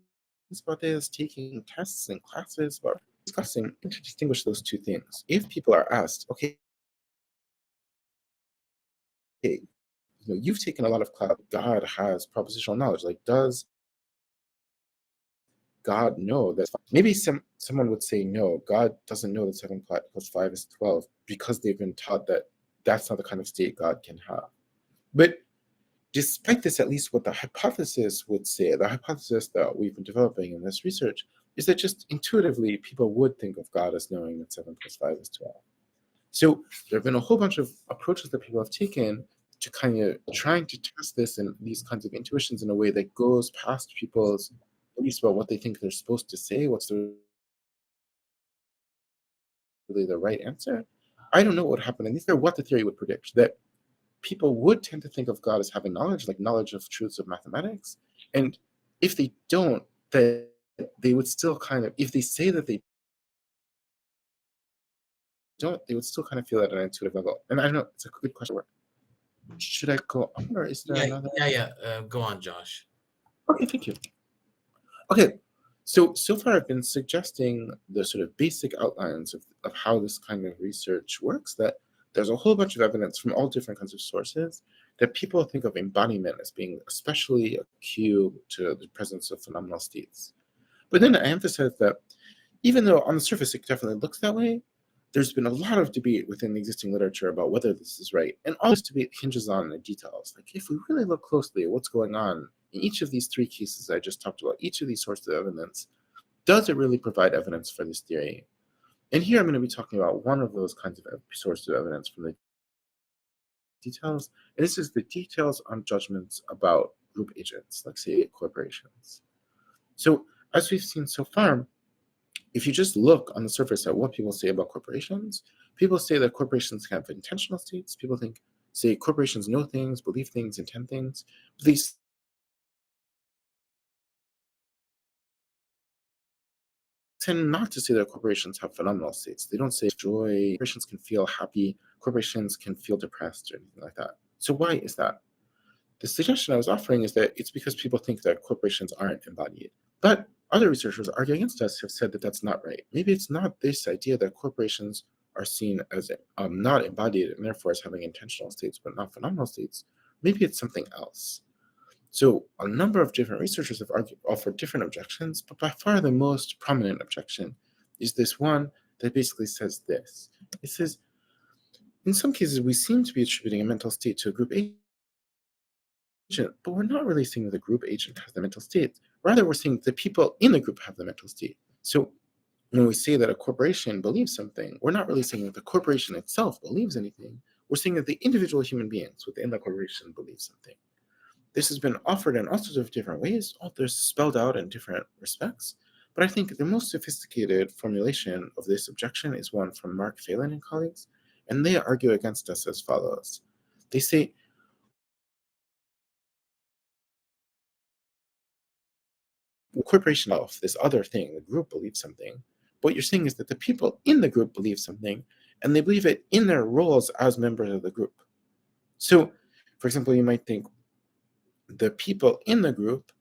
about this, taking tests and classes, but discussing to distinguish those two things. If people are asked, okay, you've taken a lot of class, God has propositional knowledge. Like, does God know that? Maybe someone would say, no, God doesn't know that 7 plus 5 is 12 because they've been taught that that's not the kind of state God can have. But despite this, at least what the hypothesis would say, the hypothesis that we've been developing in this research, is that just intuitively people would think of God as knowing that 7 plus 5 is 12. So there have been a whole bunch of approaches that people have taken to kind of trying to test this and these kinds of intuitions in a way that goes past people's beliefs about what they think they're supposed to say, what's really the right answer. I don't know what would happen, and these are what the theory would predict, that people would tend to think of God as having knowledge, like knowledge of truths of mathematics. And if they don't, then they would still kind of, if they say that they don't, they would still kind of feel at an intuitive level. And I don't know, it's a good question. Should I go on, or is there another? Yeah. Go on, Josh. Okay, thank you. Okay, so far I've been suggesting the sort of basic outlines of how this kind of research works, that there's a whole bunch of evidence from all different kinds of sources that people think of embodiment as being especially a cue to the presence of phenomenal states. But then I emphasize that even though on the surface it definitely looks that way, there's been a lot of debate within the existing literature about whether this is right. And all this debate hinges on the details. Like, if we really look closely at what's going on in each of these 3 cases I just talked about, each of these sources of evidence, does it really provide evidence for this theory? And here I'm going to be talking about one of those kinds of sources of evidence from the details. And this is the details on judgments about group agents, like say corporations. So as we've seen so far, if you just look on the surface at what people say about corporations, people say that corporations have intentional states. People say corporations know things, believe things, intend things. But they tend not to say that corporations have phenomenal states. They don't say joy, corporations can feel happy, corporations can feel depressed, or anything like that. So why is that? The suggestion I was offering is that it's because people think that corporations aren't embodied. But other researchers arguing against us have said that that's not right. Maybe it's not this idea that corporations are seen as not embodied and therefore as having intentional states but not phenomenal states. Maybe it's something else. So a number of different researchers have offered different objections, but by far the most prominent objection is this one that basically says this. It says, in some cases, we seem to be attributing a mental state to a group agent, but we're not really saying that the group agent has the mental state. Rather, we're saying that the people in the group have the mental state. So when we say that a corporation believes something, we're not really saying that the corporation itself believes anything. We're saying that the individual human beings within the corporation believe something. This has been offered in all sorts of different ways. They're spelled out in different respects. But I think the most sophisticated formulation of this objection is one from Mark Phelan and colleagues. and they argue against us as follows. They say, corporation itself, this other thing, the group believes something. What you're saying is that the people in the group believe something, and they believe it in their roles as members of the group. So, for example, you might think the people in the group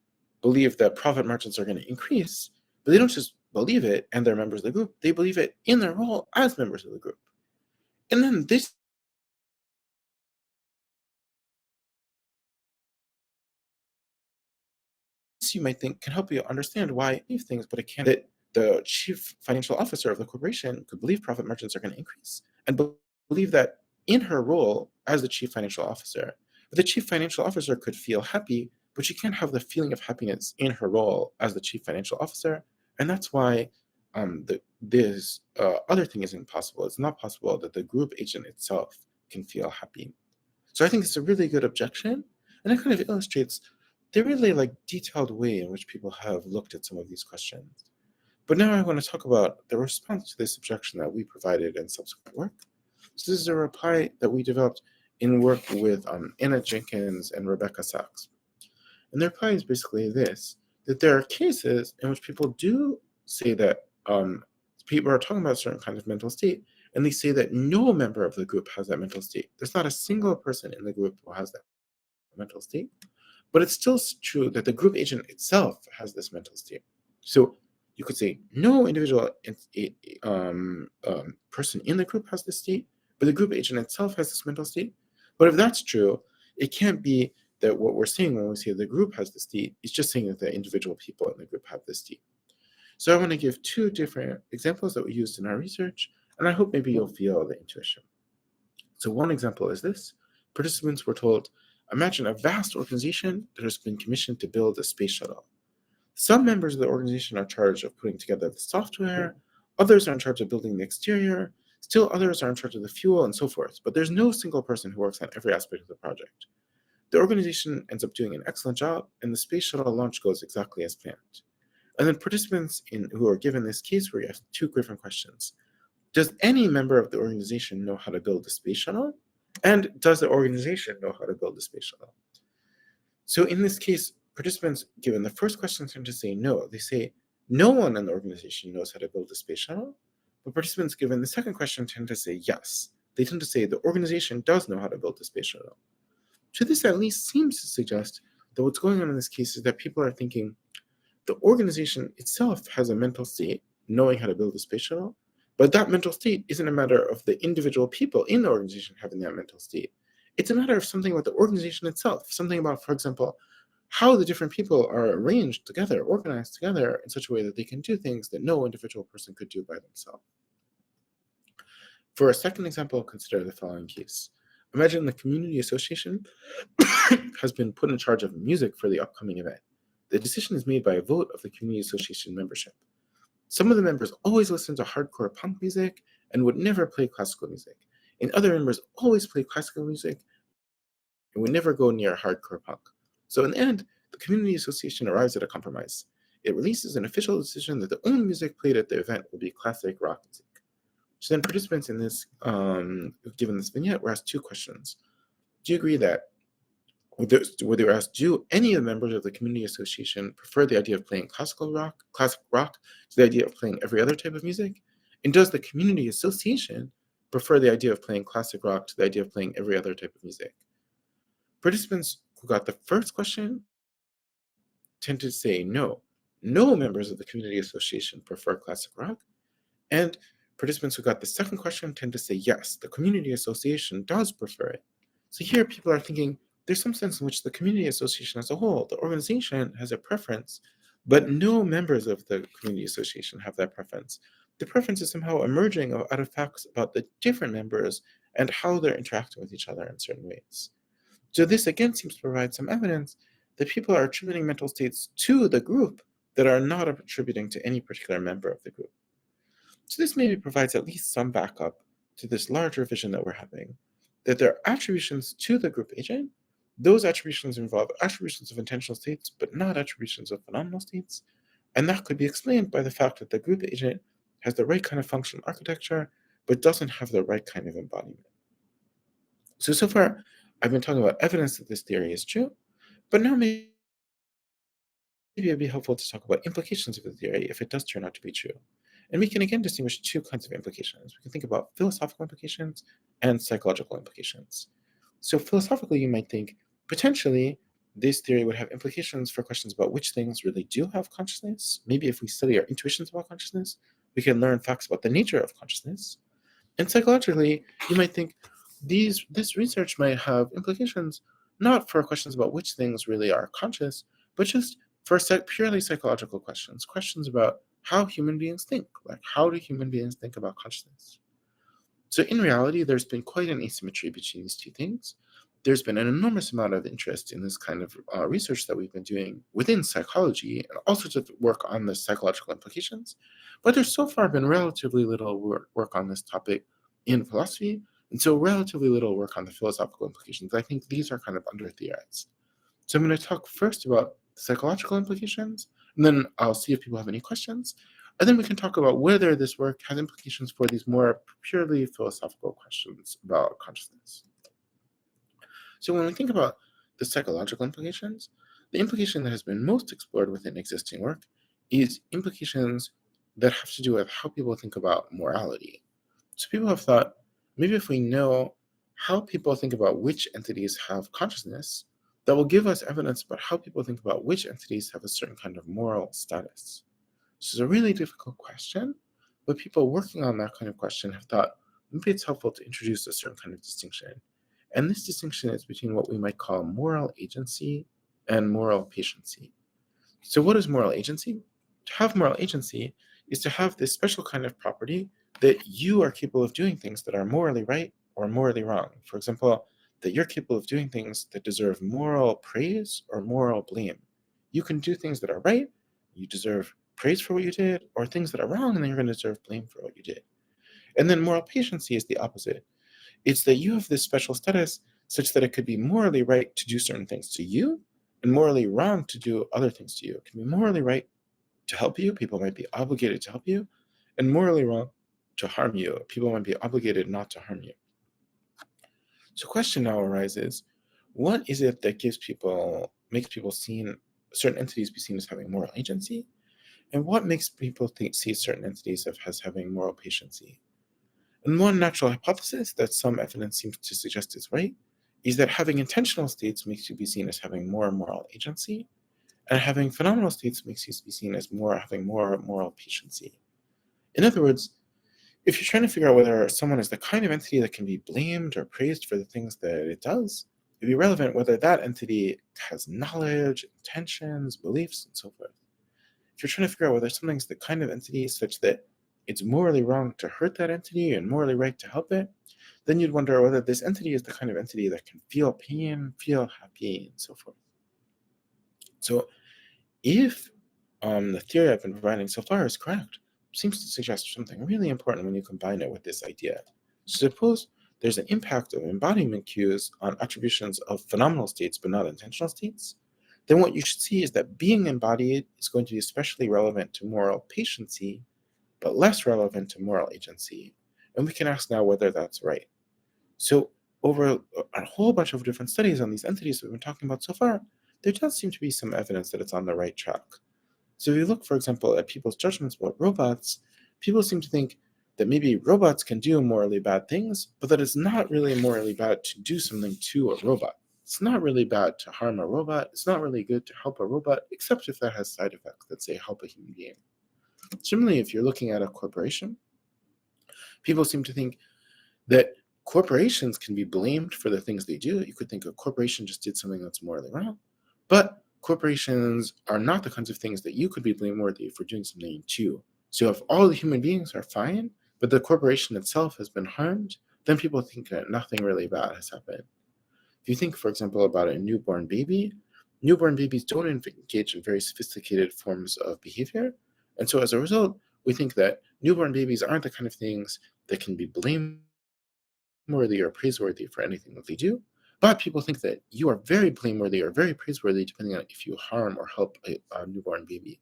believe that profit margins are going to increase, but they don't just believe it and they're members of the group, they believe it in their role as members of the group. And then this you might think can help you understand why these things, but it can't. That the chief financial officer of the corporation could believe profit margins are going to increase and believe that in her role as the chief financial officer. But the chief financial officer could feel happy, but she can't have the feeling of happiness in her role as the chief financial officer. And that's why this other thing isn't possible. It's not possible that the group agent itself can feel happy. So I think it's a really good objection, and it kind of illustrates the really detailed way in which people have looked at some of these questions. But now I want to talk about the response to this objection that we provided in subsequent work. So this is a reply that we developed in work with Anna Jenkins and Rebecca Sachs. And the reply is basically this, that there are cases in which people do say that people are talking about a certain kind of mental state, and they say that no member of the group has that mental state. There's not a single person in the group who has that mental state, but it's still true that the group agent itself has this mental state. So you could say no individual person in the group has this state, but the group agent itself has this mental state. But if that's true, it can't be that what we're saying when we say the group has this state, it's just saying that the individual people in the group have this state. So I want to give two different examples that we used in our research, and I hope maybe you'll feel the intuition. So one example is this. Participants were told, imagine a vast organization that has been commissioned to build a space shuttle. Some members of the organization are charged of putting together the software, others are in charge of building the exterior, still others are in charge of the fuel and so forth, but there's no single person who works on every aspect of the project. The organization ends up doing an excellent job, and the space shuttle launch goes exactly as planned. And then participants who are given this case were asked two different questions. Does any member of the organization know how to build a space shuttle? And does the organization know how to build a space shuttle? So in this case, participants given the first question tend to say no. They say no one in the organization knows how to build a space shuttle. But participants given the second question tend to say yes. They tend to say the organization does know how to build a space shuttle. So this at least seems to suggest that what's going on in this case is that people are thinking the organization itself has a mental state, knowing how to build a space shuttle, but that mental state isn't a matter of the individual people in the organization having that mental state. It's a matter of something about the organization itself, something about, for example, how the different people are arranged together, organized together in such a way that they can do things that no individual person could do by themselves. For a second example, consider the following case. Imagine the community association has been put in charge of music for the upcoming event. The decision is made by a vote of the community association membership. Some of the members always listen to hardcore punk music and would never play classical music. And other members always play classical music and would never go near hardcore punk. So in the end, the community association arrives at a compromise. It releases an official decision that the only music played at the event will be classic rock music. So then participants in this, given this vignette, were asked two questions. Do you agree that were they asked, do any of the members of the community association prefer the idea of playing classic rock to the idea of playing every other type of music? And does the community association prefer the idea of playing classic rock to the idea of playing every other type of music? Participants who got the first question tend to say no. No members of the community association prefer classic rock. And participants who got the second question tend to say yes, the community association does prefer it. So here people are thinking, there's some sense in which the community association as a whole, the organization, has a preference, but no members of the community association have that preference. The preference is somehow emerging out of facts about the different members and how they're interacting with each other in certain ways. So this again seems to provide some evidence that people are attributing mental states to the group that are not attributing to any particular member of the group. So this maybe provides at least some backup to this larger vision that we're having, that there are attributions to the group agent. Those attributions involve attributions of intentional states, but not attributions of phenomenal states. And that could be explained by the fact that the group agent has the right kind of functional architecture, but doesn't have the right kind of embodiment. So far, I've been talking about evidence that this theory is true, but now maybe it'd be helpful to talk about implications of the theory if it does turn out to be true. And we can again distinguish two kinds of implications. We can think about philosophical implications and psychological implications. So philosophically, you might think, potentially, this theory would have implications for questions about which things really do have consciousness. Maybe if we study our intuitions about consciousness, we can learn facts about the nature of consciousness. And psychologically, you might think this research might have implications not for questions about which things really are conscious, but just for purely psychological questions, questions about how human beings think, like how do human beings think about consciousness? So in reality, there's been quite an asymmetry between these two things. There's been an enormous amount of interest in this kind of research that we've been doing within psychology and all sorts of work on the psychological implications. But there's so far been relatively little work on this topic in philosophy, and so relatively little work on the philosophical implications. I think these are kind of under-theorized. So I'm going to talk first about psychological implications, and then I'll see if people have any questions. And then we can talk about whether this work has implications for these more purely philosophical questions about consciousness. So when we think about the psychological implications, the implication that has been most explored within existing work is implications that have to do with how people think about morality. So people have thought, maybe if we know how people think about which entities have consciousness, that will give us evidence about how people think about which entities have a certain kind of moral status. This is a really difficult question, but people working on that kind of question have thought maybe it's helpful to introduce a certain kind of distinction. And this distinction is between what we might call moral agency and moral patiency. So what is moral agency? To have moral agency is to have this special kind of property that you are capable of doing things that are morally right or morally wrong. For example, that you're capable of doing things that deserve moral praise or moral blame. You can do things that are right, you deserve praise for what you did, or things that are wrong, and then you're going to deserve blame for what you did. And then moral patiency is the opposite. It's that you have this special status such that it could be morally right to do certain things to you and morally wrong to do other things to you. It can be morally right to help you. People might be obligated to help you, and morally wrong to harm you. People might be obligated not to harm you. So the question now arises, what is it that makes people certain entities be seen as having moral agency? And what makes people see certain entities as having moral patiency? And one natural hypothesis that some evidence seems to suggest is right is that having intentional states makes you be seen as having more moral agency, and having phenomenal states makes you be seen as having more moral patiency. In other words, if you're trying to figure out whether someone is the kind of entity that can be blamed or praised for the things that it does, it'd be relevant whether that entity has knowledge, intentions, beliefs, and so forth. If you're trying to figure out whether something's the kind of entity such that it's morally wrong to hurt that entity and morally right to help it, then you'd wonder whether this entity is the kind of entity that can feel pain, feel happy, and so forth. So if the theory I've been providing so far is correct, it seems to suggest something really important when you combine it with this idea. So suppose there's an impact of embodiment cues on attributions of phenomenal states but not intentional states, then what you should see is that being embodied is going to be especially relevant to moral patiency, but less relevant to moral agency. And we can ask now whether that's right. So over a whole bunch of different studies on these entities we've been talking about so far, there does seem to be some evidence that it's on the right track. So if you look, for example, at people's judgments about robots, people seem to think that maybe robots can do morally bad things, but that it's not really morally bad to do something to a robot. It's not really bad to harm a robot. It's not really good to help a robot, except if that has side effects that say help a human being. Similarly, if you're looking at a corporation, people seem to think that corporations can be blamed for the things they do. You could think a corporation just did something that's morally wrong, but corporations are not the kinds of things that you could be blameworthy for doing something to. So if all the human beings are fine, but the corporation itself has been harmed, then people think that nothing really bad has happened. If you think, for example, about a newborn baby, newborn babies don't engage in very sophisticated forms of behavior. And so as a result, we think that newborn babies aren't the kind of things that can be blameworthy or praiseworthy for anything that they do. But people think that you are very blameworthy or very praiseworthy depending on if you harm or help a newborn baby.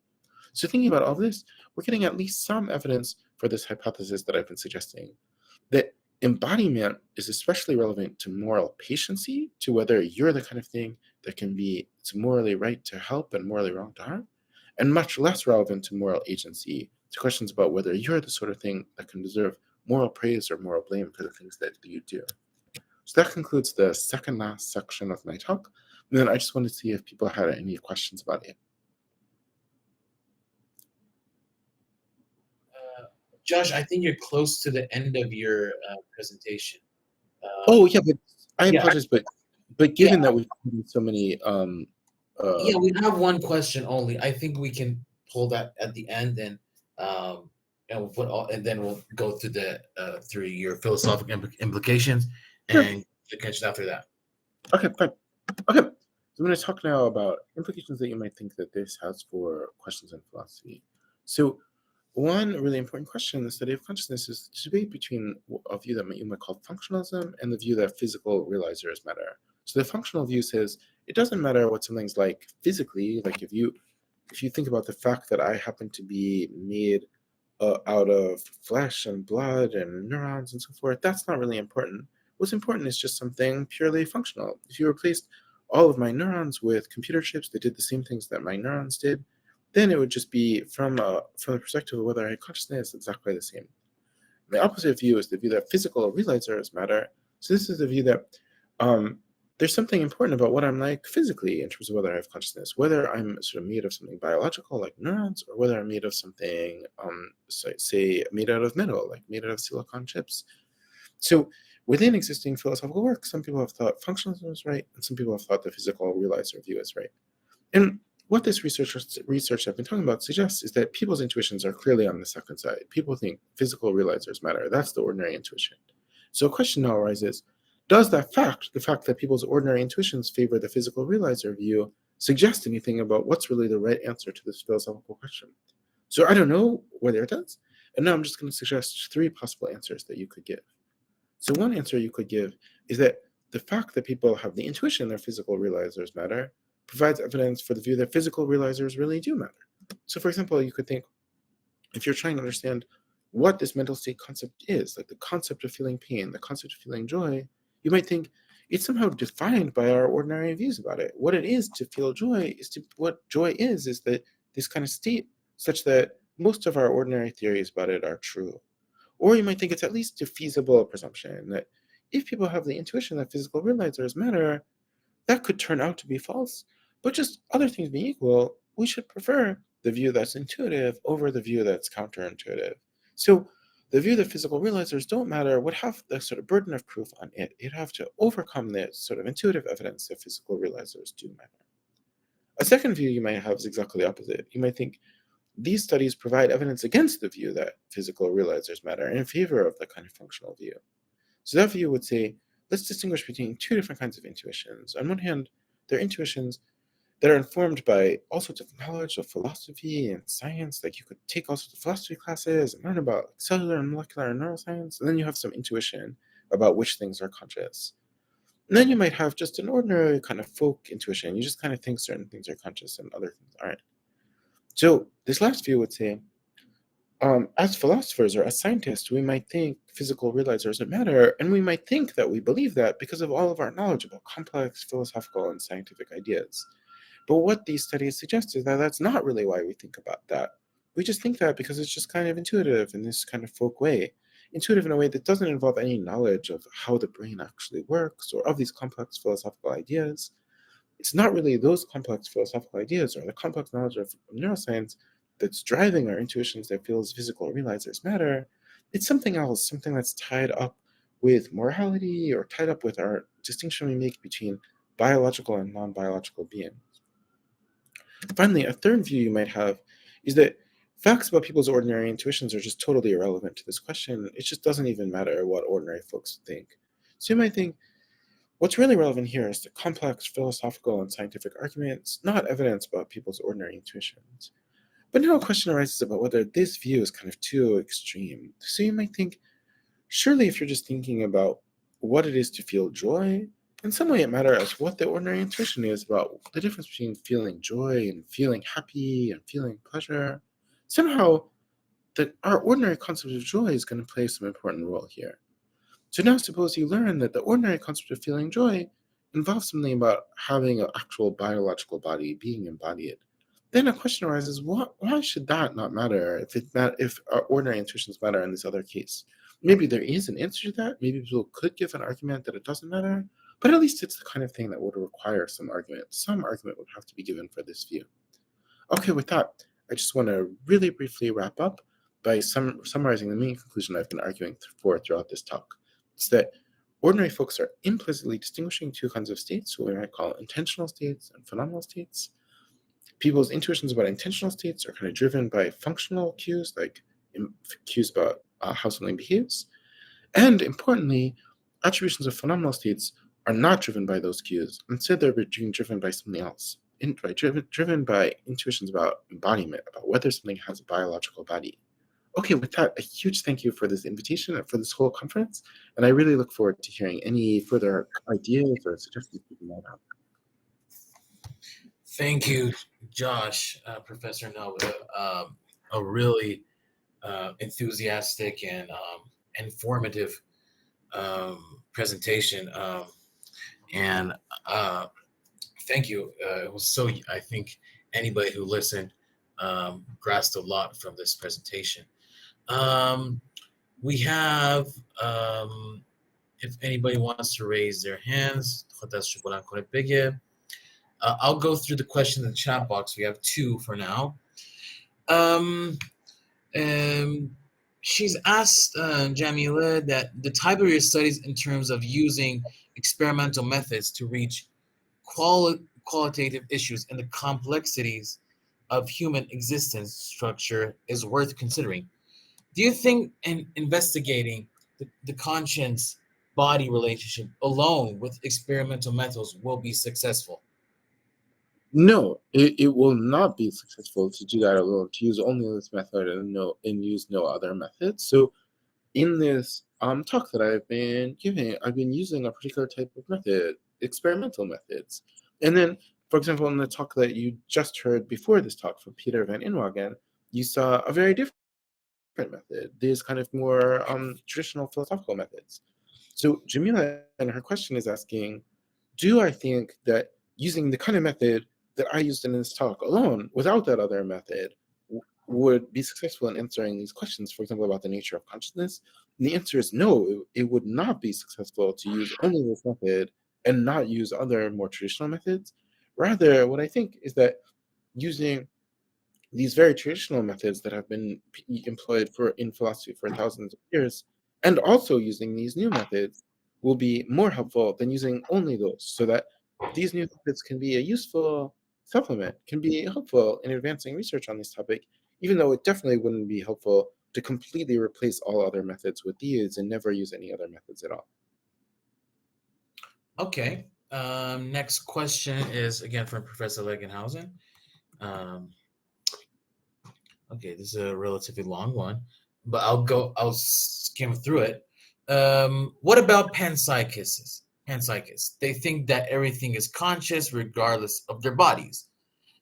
So thinking about all this, we're getting at least some evidence for this hypothesis that I've been suggesting. that embodiment is especially relevant to moral patiency, to whether you're the kind of thing that it's morally right to help and morally wrong to harm, and much less relevant to moral agency, to questions about whether you're the sort of thing that can deserve moral praise or moral blame for the things that you do. So that concludes the second last section of my talk. And then I just wanted to see if people had any questions about it. Josh, I think you're close to the end of your presentation. Oh yeah, but I yeah, apologize, but given that we've had so many yeah, we have one question only. I think we can pull that at the end, and we'll put and then we'll go through the through your philosophical implications and catch it after that. Okay, fine. Okay, so I'm going to talk now about implications that you might think that this has for questions in philosophy. So one really important question in the study of consciousness is the debate between a view that you might call functionalism and the view that physical realizers matter. So the functional view says it doesn't matter what something's like physically. Like if you think about the fact that I happen to be made out of flesh and blood and neurons and so forth, that's not really important. What's important is just something purely functional. If you replaced all of my neurons with computer chips that did the same things that my neurons did, then it would just be from the perspective of whether I had consciousness, exactly the same. The opposite view is the view that physical realizers matter. So this is the view that there's something important about what I'm like physically in terms of whether I have consciousness, whether I'm sort of made of something biological like neurons, or whether I'm made of something, say, made out of metal, like made out of silicon chips. So within existing philosophical work, some people have thought functionalism is right, and some people have thought the physical realizer view is right. And what this research I've been talking about suggests is that people's intuitions are clearly on the second side. People think physical realizers matter. That's the ordinary intuition. So a question now arises, does the fact that people's ordinary intuitions favor the physical realizer view, suggest anything about what's really the right answer to this philosophical question? So I don't know whether it does. And now I'm just going to suggest 3 possible answers that you could give. So one answer you could give is that the fact that people have the intuition that physical realizers matter provides evidence for the view that physical realizers really do matter. So for example, you could think, if you're trying to understand what this mental state concept is, like the concept of feeling pain, the concept of feeling joy, you might think it's somehow defined by our ordinary views about it. What it is to feel joy what joy is that this kind of state such that most of our ordinary theories about it are true. Or you might think it's at least a feasible presumption that if people have the intuition that physical realizers matter, that could turn out to be false. But just other things being equal, we should prefer the view that's intuitive over the view that's counterintuitive. So the view that physical realizers don't matter would have the sort of burden of proof on it. It'd have to overcome the sort of intuitive evidence that physical realizers do matter. A second view you might have is exactly the opposite. You might think these studies provide evidence against the view that physical realizers matter in favor of the kind of functional view. So that view would say, let's distinguish between 2 different kinds of intuitions. On one hand, there are intuitions that are informed by all sorts of knowledge of philosophy and science. Like you could take all sorts of philosophy classes and learn about cellular and molecular and neuroscience, and then you have some intuition about which things are conscious. And then you might have just an ordinary kind of folk intuition. You just kind of think certain things are conscious and other things aren't. So this last view would say, as philosophers or as scientists, we might think physical realizers matter, and we might think that we believe that because of all of our knowledge about complex philosophical and scientific ideas. But what these studies suggest is that that's not really why we think about that. We just think that because it's just kind of intuitive in this kind of folk way, intuitive in a way that doesn't involve any knowledge of how the brain actually works or of these complex philosophical ideas. It's not really those complex philosophical ideas or the complex knowledge of neuroscience that's driving our intuitions that feels physical realizers matter. It's something else, something that's tied up with morality or tied up with our distinction we make between biological and non-biological beings. Finally, a third view you might have is that facts about people's ordinary intuitions are just totally irrelevant to this question. It just doesn't even matter what ordinary folks think. So you might think, what's really relevant here is the complex philosophical and scientific arguments, not evidence about people's ordinary intuitions. But now a question arises about whether this view is kind of too extreme. So you might think, surely if you're just thinking about what it is to feel joy, in some way it matters what the ordinary intuition is about the difference between feeling joy and feeling happy and feeling pleasure. Somehow, our ordinary concept of joy is going to play some important role here. So now suppose you learn that the ordinary concept of feeling joy involves something about having an actual biological body being embodied. Then a question arises: why should that not matter if ordinary intuitions matter in this other case? Maybe there is an answer to that. Maybe people could give an argument that it doesn't matter, but at least it's the kind of thing that would require some argument. Some argument would have to be given for this view. Okay, with that, I just want to really briefly wrap up by summarizing the main conclusion I've been arguing for throughout this talk. It's that ordinary folks are implicitly distinguishing two kinds of states, what we might call intentional states and phenomenal states. People's intuitions about intentional states are kind of driven by functional cues, like cues about how something behaves. And importantly, attributions of phenomenal states are not driven by those cues. Instead, they're being driven by something else, driven by intuitions about embodiment, about whether something has a biological body. Okay, with that, a huge thank you for this invitation and for this whole conference. And I really look forward to hearing any further ideas or suggestions you might have. Thank you, Josh, Professor Knobe. A really enthusiastic and informative presentation. And thank you. It was so, I think anybody who listened grasped a lot from this presentation. We have, if anybody wants to raise their hands, I'll go through the questions in the chat box. We have two for now. She's asked Jamila that the type of your studies in terms of using experimental methods to reach qualitative issues and the complexities of human existence structure is worth considering. Do you think in investigating the conscience-body relationship alone with experimental methods will be successful? No, it will not be successful to do that alone, to use only this method and use no other methods. So in this talk that I've been giving, I've been using a particular type of method, experimental methods. And then, for example, in the talk that you just heard before this talk from Peter van Inwagen, you saw a very different method, these kind of more traditional philosophical methods. So Jamila, and her question is asking, do I think that using the kind of method that I used in this talk alone, without that other method, would be successful in answering these questions, for example, about the nature of consciousness? And the answer is no, it would not be successful to use only this method and not use other more traditional methods. Rather, what I think is that using these very traditional methods that have been employed in philosophy for thousands of years, and also using these new methods, will be more helpful than using only those, so that these new methods can be a useful supplement, can be helpful in advancing research on this topic, even though it definitely wouldn't be helpful to completely replace all other methods with these and never use any other methods at all. Okay. Next question is again from Professor Legenhausen. Okay, this is a relatively long one, but I'll skim through it. What about panpsychists? They think that everything is conscious regardless of their bodies.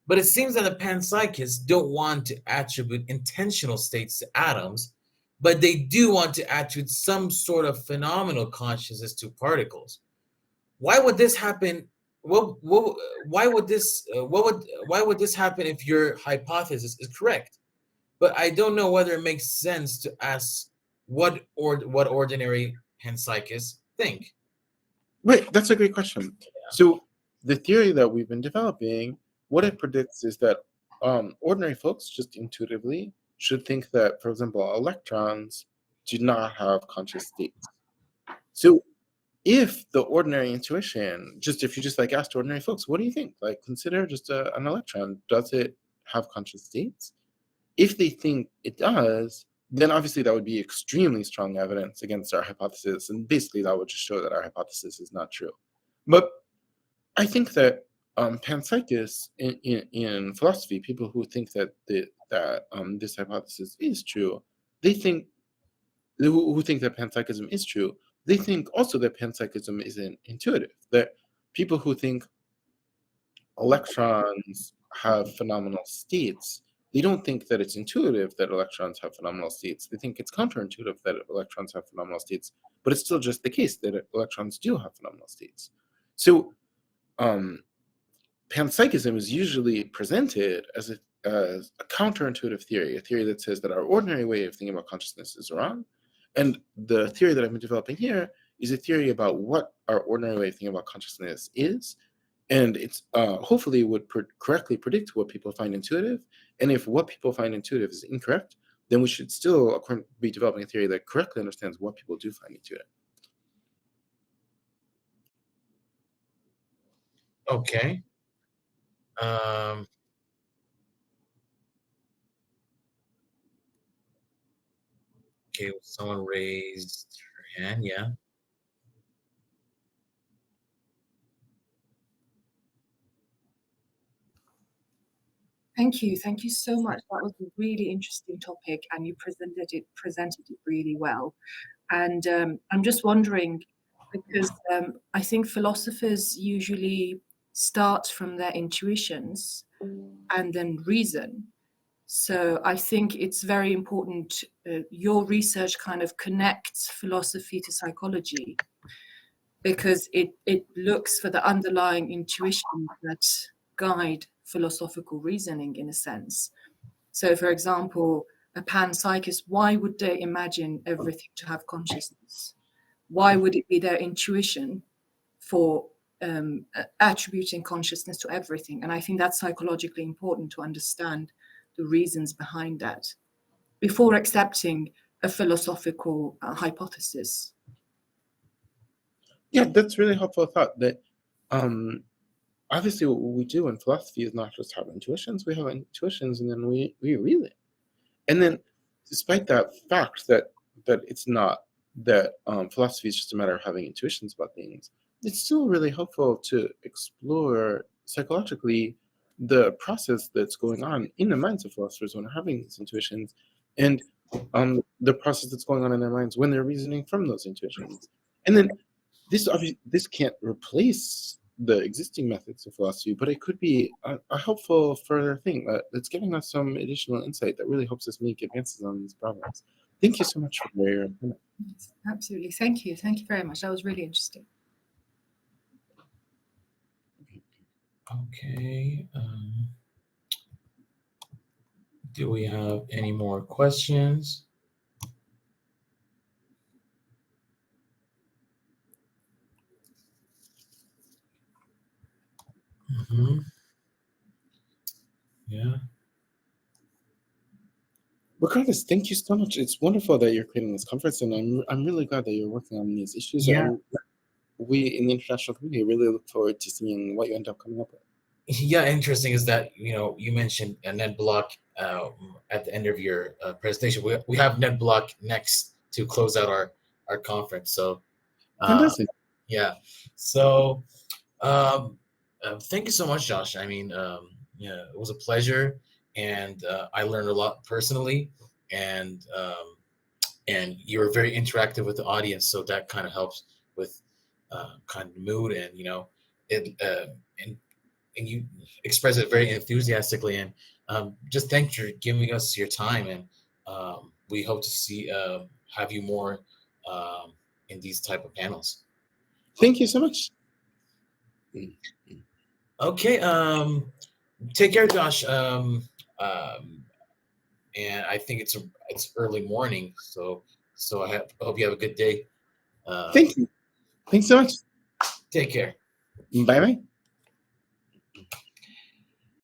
But it seems that the panpsychists don't want to attribute intentional states to atoms, but they do want to attribute some sort of phenomenal consciousness to particles. Why would this happen? Why would this happen if your hypothesis is correct? But I don't know whether it makes sense to ask what ordinary panpsychists think. Right, that's a great question. So the theory that we've been developing, what it predicts is that ordinary folks just intuitively should think that, for example, electrons do not have conscious states. So if the ordinary intuition, if you just like asked ordinary folks, what do you think? Like, consider just an electron, does it have conscious states? If they think it does, then obviously that would be extremely strong evidence against our hypothesis, and basically that would just show that our hypothesis is not true. But I think that panpsychists in philosophy, people who think that this hypothesis is true, who think that panpsychism is true, they think also that panpsychism isn't intuitive. That people who think electrons have phenomenal states, they don't think that it's intuitive that electrons have phenomenal states. They think it's counterintuitive that electrons have phenomenal states, but it's still just the case that electrons do have phenomenal states. So panpsychism is usually presented as a counterintuitive theory, a theory that says that our ordinary way of thinking about consciousness is wrong. And the theory that I've been developing here is a theory about what our ordinary way of thinking about consciousness is. And it's hopefully would correctly predict what people find intuitive. And if what people find intuitive is incorrect, then we should still be developing a theory that correctly understands what people do find intuitive. Okay. Okay, someone raised her hand, yeah. Thank you so much. That was a really interesting topic, and you presented it really well. And I'm just wondering, because I think philosophers usually start from their intuitions and then reason. So I think it's very important. Your research kind of connects philosophy to psychology, because it looks for the underlying intuitions that guide philosophical reasoning in a sense. So, for example, a panpsychist, why would they imagine everything to have consciousness? Why would it be their intuition for attributing consciousness to everything? And I think that's psychologically important to understand the reasons behind that before accepting a philosophical hypothesis. Yeah, that's really helpful thought. That obviously what we do in philosophy is not just have intuitions. We have intuitions, and then we read it. And then, despite that fact that it's not that philosophy is just a matter of having intuitions about things, it's still really helpful to explore psychologically the process that's going on in the minds of philosophers when they're having these intuitions, and the process that's going on in their minds when they're reasoning from those intuitions. And then this can't replace the existing methods of philosophy, but it could be a helpful further thing that's giving us some additional insight that really helps us make advances on these problems. Thank you so much for your opinion. Absolutely. Thank you. Thank you very much. That was really interesting. Okay. Do we have any more questions? Mm-hmm. Yeah. Regardless, thank you so much. It's wonderful that you're creating this conference, and I'm really glad that you're working on these issues. Yeah. And we in the international community really look forward to seeing what you end up coming up with. Yeah, interesting is that, you mentioned Ned Block at the end of your presentation. We have Ned Block next to close out our conference. So, Fantastic. yeah. So, thank you so much, Josh. I mean, yeah, it was a pleasure, and I learned a lot personally, and you were very interactive with the audience, so that kind of helps with kind of mood, and and you express it very enthusiastically, and just thank you for giving us your time, and we hope to have you more in these type of panels. Thank you so much. Okay, take care, Josh. And I think it's early morning, so I hope you have a good day. Thank you. Thanks so much. Take care. Bye bye.